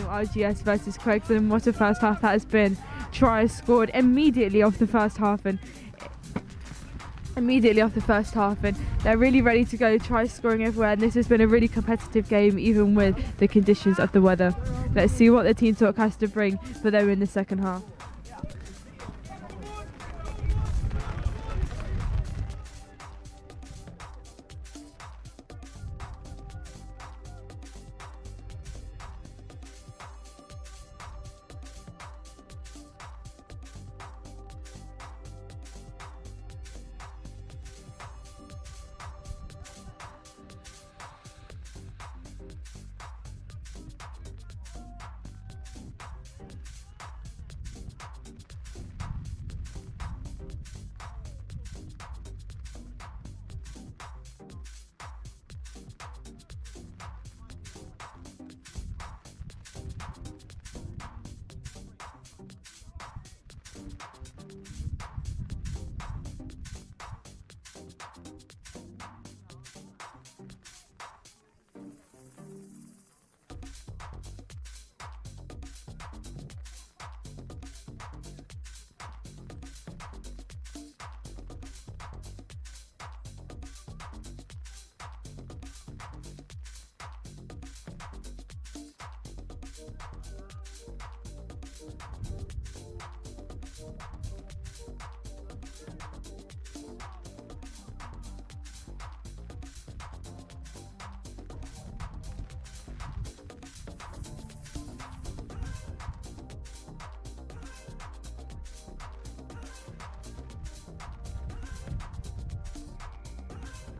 RGS versus Craigs, and what a first half that has been. Tries scored immediately off the first half, and they're really ready to go. Tries scoring everywhere, and this has been a really competitive game even with the conditions of the weather. Let's see what the team talk has to bring for them in the second half.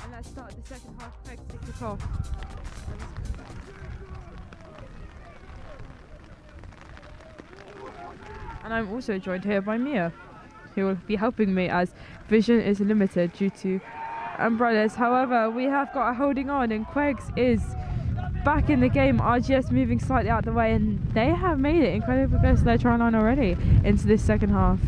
And let's start the second half. Craig to kick off. And I'm also joined here by Mia, who will be helping me as vision is limited due to umbrellas. However, we have got a holding on, and QEGS is back in the game. RGS moving slightly out of the way, and they have made it incredibly close to their try line already into this second half.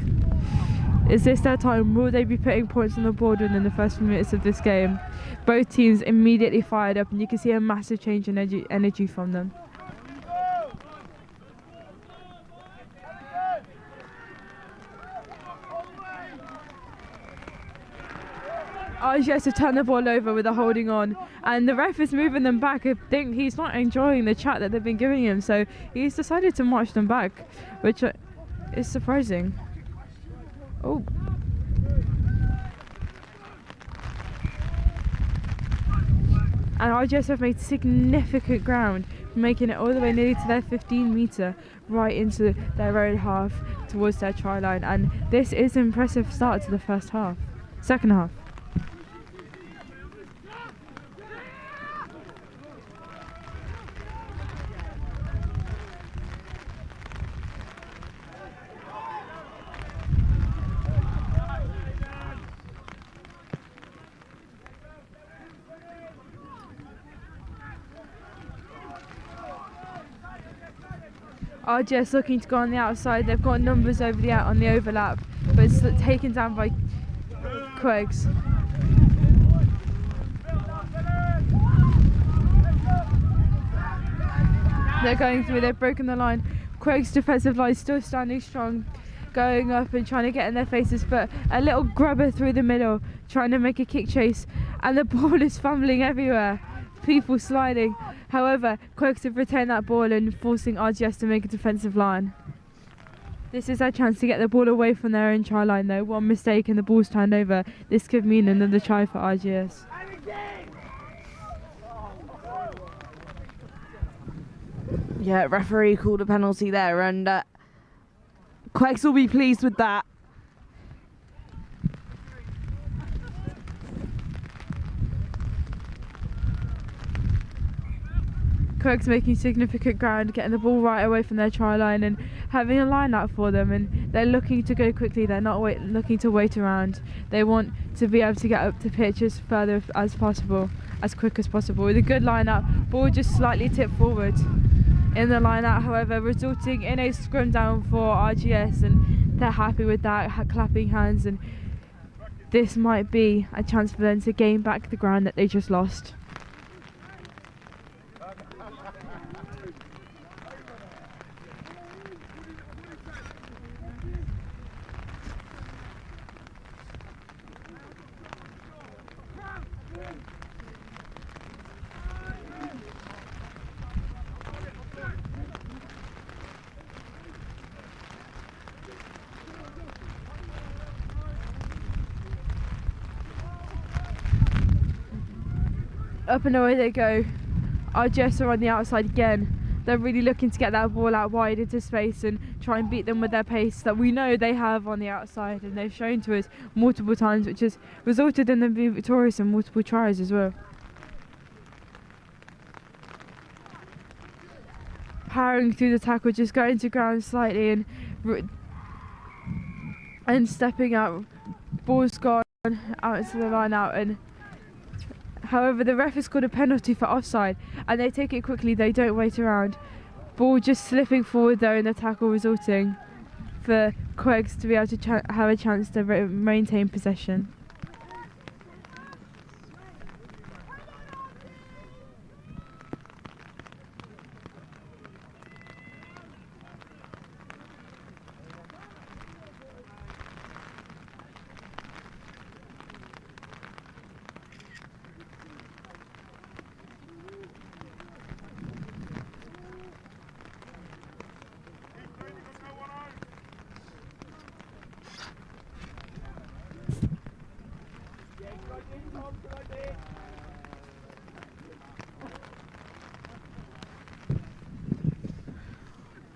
Is this their time? Will they be putting points on the board within the first few minutes of this game? Both teams immediately fired up, and you can see a massive change in energy from them. RGS have turned the ball over with a holding on, and the ref is moving them back. I think he's not enjoying the chat that they've been giving him, so he's decided to march them back, which is surprising. Oh. And RGS have made significant ground, making it all the way nearly to their 15-metre, right into their own half towards their try line. And this is an impressive start to the second half. RGS looking to go on the outside. They've got numbers over on the overlap, but it's taken down by QEGS. They're going through, they've broken the line. QEGS defensive line still standing strong, going up and trying to get in their faces, but a little grubber through the middle, trying to make a kick chase, and the ball is fumbling everywhere. People sliding. However, QEGS have retained that ball and forcing RGS to make a defensive line. This is their chance to get the ball away from their own try line though. One mistake and the ball's turned over. This could mean another try for RGS. Yeah, referee called a penalty there, and QEGS will be pleased with that. QEGS making significant ground, getting the ball right away from their try line and having a line out for them, and they're looking to go quickly. They're not looking to wait around. They want to be able to get up to pitch as further as possible, as quick as possible. With a good line out, ball just slightly tipped forward in the line out, however, resulting in a scrum down for RGS, and they're happy with that, clapping hands, and this might be a chance for them to gain back the ground that they just lost. Up and away they go. RGS are on the outside again. They're really looking to get that ball out wide into space and try and beat them with their pace that we know they have on the outside, and they've shown to us multiple times, which has resulted in them being victorious in multiple tries as well. Powering through the tackle, just going to ground slightly and stepping out. Ball's gone out into the line out, and however, the ref has scored a penalty for offside, and they take it quickly. They don't wait around. Ball just slipping forward there in the tackle, resulting for QEGS to be able to have a chance to maintain possession.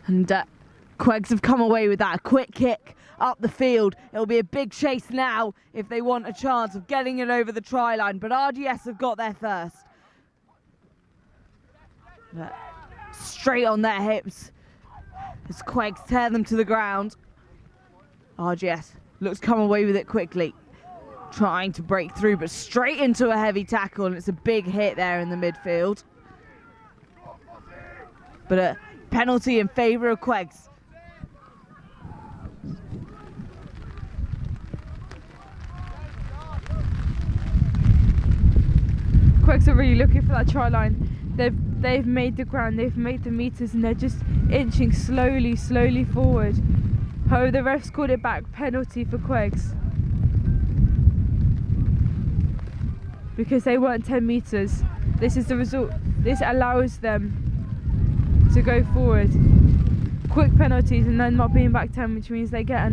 And QEGS have come away with that quick kick up the field. It'll be a big chase now if they want a chance of getting it over the try line, but RGS have got there first. Straight on their hips as QEGS tear them to the ground. RGS looks to come away with it quickly, trying to break through, but straight into a heavy tackle, and it's a big hit there in the midfield. But a penalty in favour of QEGS. QEGS are really looking for that try line. They've made the ground, they've made the meters, and they're just inching slowly forward. However, the refs called it back, penalty for QEGS. Because they weren't 10 meters. This is the result. This allows them to go forward. Quick penalties and then not being back 10, which means they get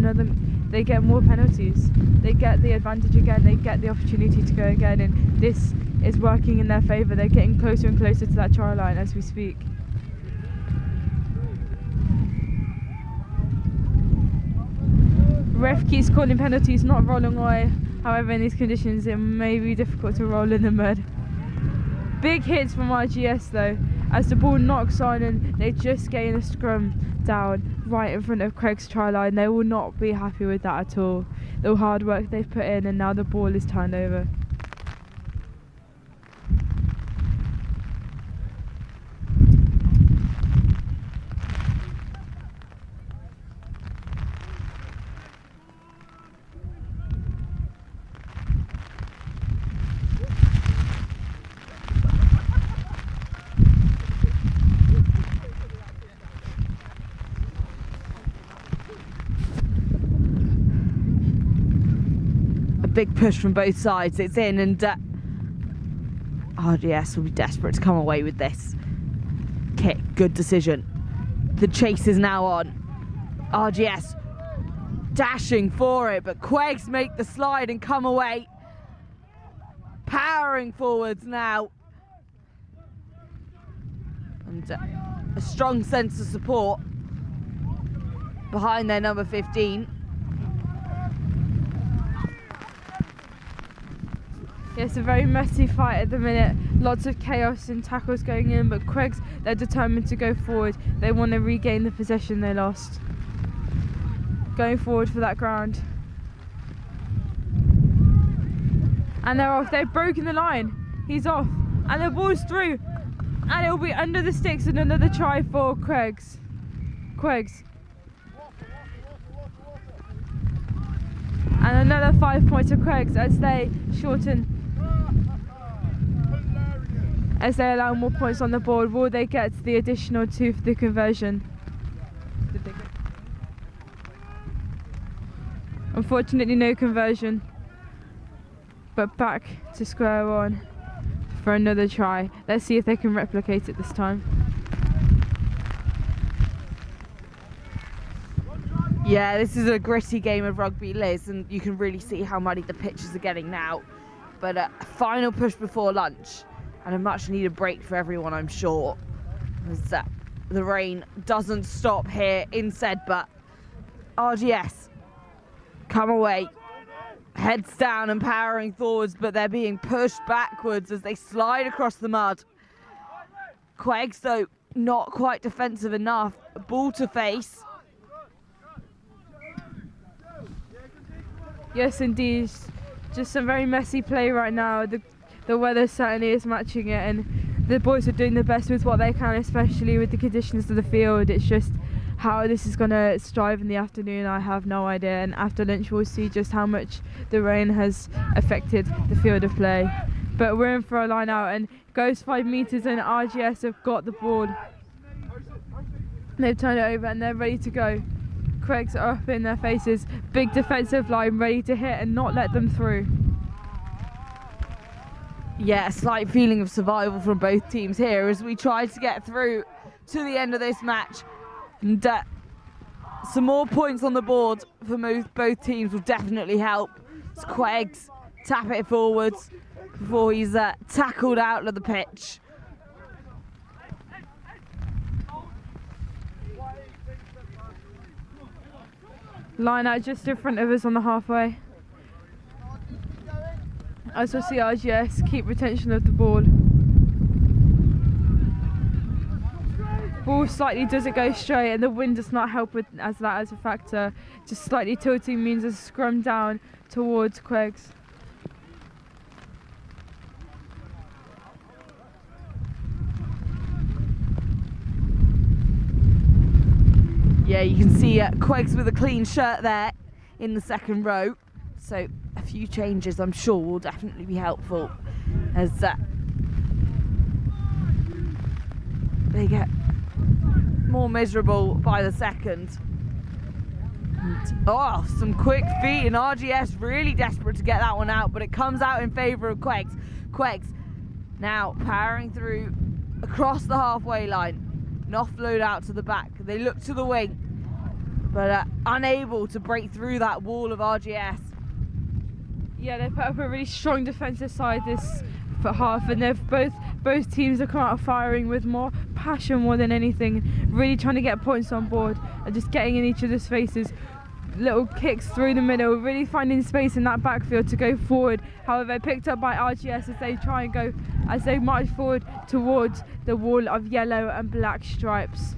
more penalties. They get the advantage again, they get the opportunity to go again, and this is working in their favour. They're getting closer and closer to that try line as we speak. Ref keeps calling penalties, not rolling away. However, in these conditions it may be difficult to roll in the mud. Big hits from RGS though, as the ball knocks on and they just gain a scrum down right in front of QEGS' try line. They will not be happy with that at all. The hard work they've put in, and now the ball is turned over. Big push from both sides, it's in, and RGS will be desperate to come away with this kick. Good decision. The chase is now on. RGS dashing for it, but QEGS make the slide and come away, powering forwards now, and a strong sense of support behind their number 15. Yeah, it's a very messy fight at the minute. Lots of chaos and tackles going in, but QEGS, they're determined to go forward. They want to regain the possession they lost. Going forward for that ground. And they're off. They've broken the line. He's off. And the ball's through. And it'll be under the sticks and another try for QEGS. And another 5 points for QEGS as they shorten. As they allow more points on the board. Will they get the additional 2 for the conversion? Unfortunately, no conversion. But back to square one for another try. Let's see if they can replicate it this time. Yeah, this is a gritty game of rugby, Liz, and you can really see how muddy the pitches are getting now. But a final push before lunch, and a much needed break for everyone, I'm sure. As the rain doesn't stop here in Sedbergh. RGS come away, heads down and powering forwards, but they're being pushed backwards as they slide across the mud. QEGS, though, not quite defensive enough. Ball to face. Yes, indeed. Just some very messy play right now. The weather certainly is matching it, and the boys are doing the best with what they can, especially with the conditions of the field. It's just how this is going to strive in the afternoon, I have no idea. And after lunch, we'll see just how much the rain has affected the field of play. But we're in for a line out, and goes 5 meters, and RGS have got the ball. They've turned it over, and they're ready to go. QEGS are up in their faces. Big defensive line ready to hit and not let them through. Yeah, a slight feeling of survival from both teams here as we try to get through to the end of this match. And some more points on the board for both teams will definitely help. As QEGS tap it forwards before he's tackled out of the pitch. Line out just in front of us on the halfway. As we'll see RGS keep retention of the ball. Ball slightly doesn't go straight and the wind does not help with that as a factor. Just slightly tilting means a scrum down towards QEGS. Yeah, you can see QEGS with a clean shirt there in the second row. So a few changes I'm sure will definitely be helpful as they get more miserable by the second. And, oh, some quick feet, and RGS really desperate to get that one out, but it comes out in favour of QEGS. QEGS now powering through across the halfway line. An offload out to the back. They look to the wing, but unable to break through that wall of RGS. Yeah, they put up a really strong defensive side this half, and they've both teams have come out firing with more passion more than anything, really trying to get points on board and just getting in each other's faces. Little kicks through the middle, really finding space in that backfield to go forward. However, picked up by RGS as they march forward towards the wall of yellow and black stripes.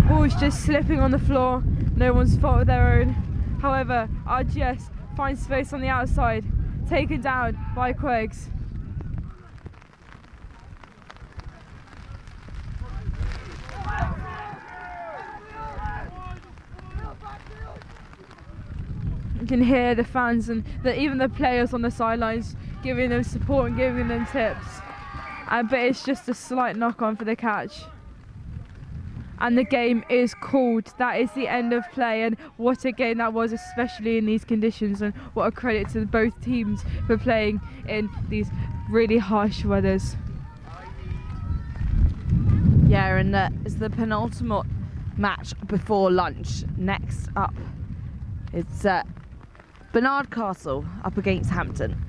Ball's just slipping on the floor, no one's fault of their own. However, RGS finds space on the outside, taken down by QEGS. You can hear the fans and even the players on the sidelines giving them support and giving them tips. But it's just a slight knock on for the catch. And the game is called. That is the end of play, and what a game that was, especially in these conditions, and what a credit to both teams for playing in these really harsh weathers. Yeah, and it's the penultimate match before lunch. Next up, it's Barnard Castle up against Hampton.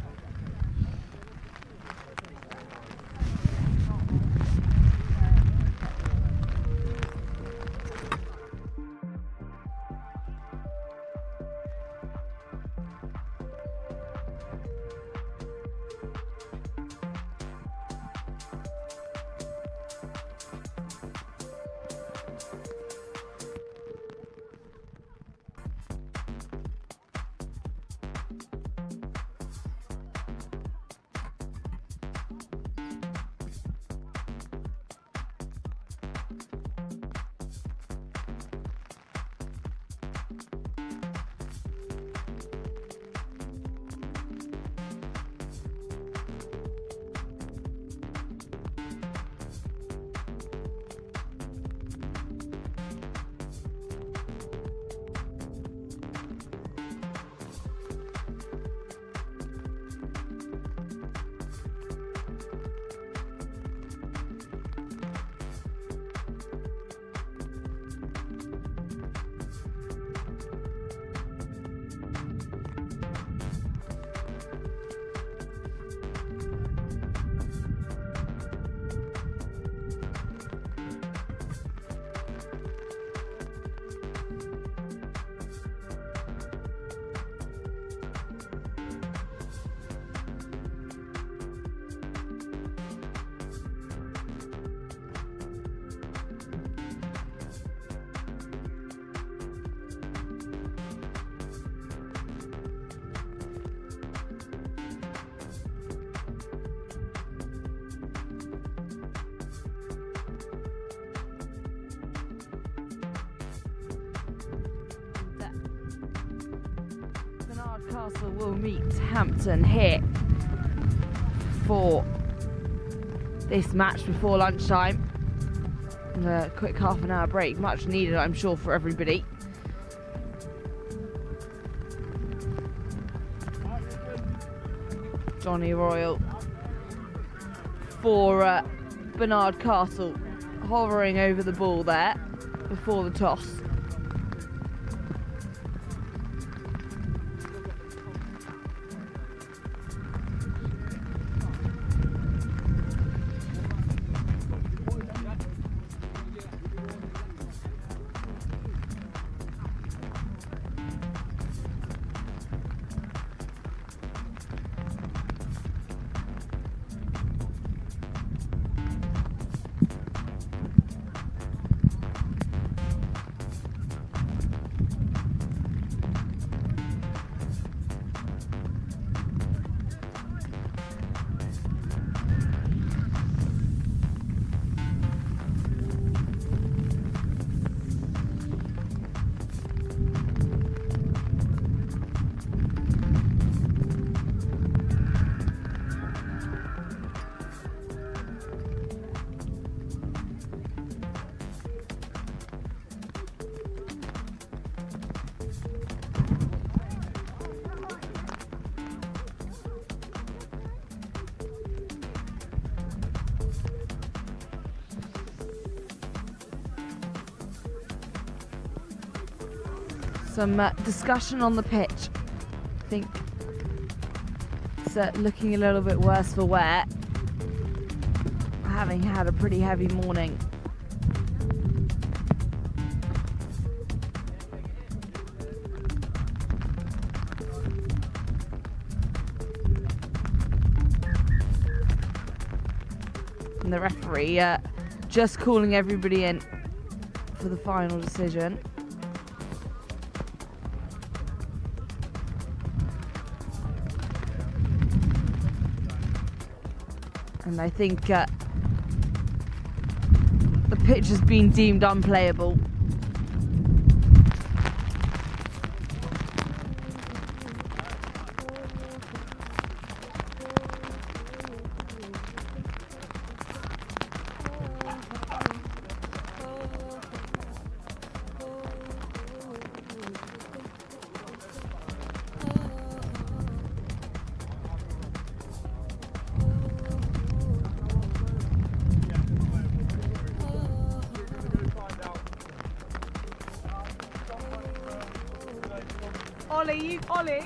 Castle will meet Hampton here for this match before lunchtime. And a quick half-an-hour break, much needed, I'm sure, for everybody. Johnny Royal for Barnard Castle, hovering over the ball there before the toss. some discussion on the pitch. I think it's looking a little bit worse for wear, having had a pretty heavy morning. And the referee just calling everybody in for the final decision. And I think the pitch has been deemed unplayable. Ollie,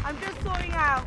I'm just sorting out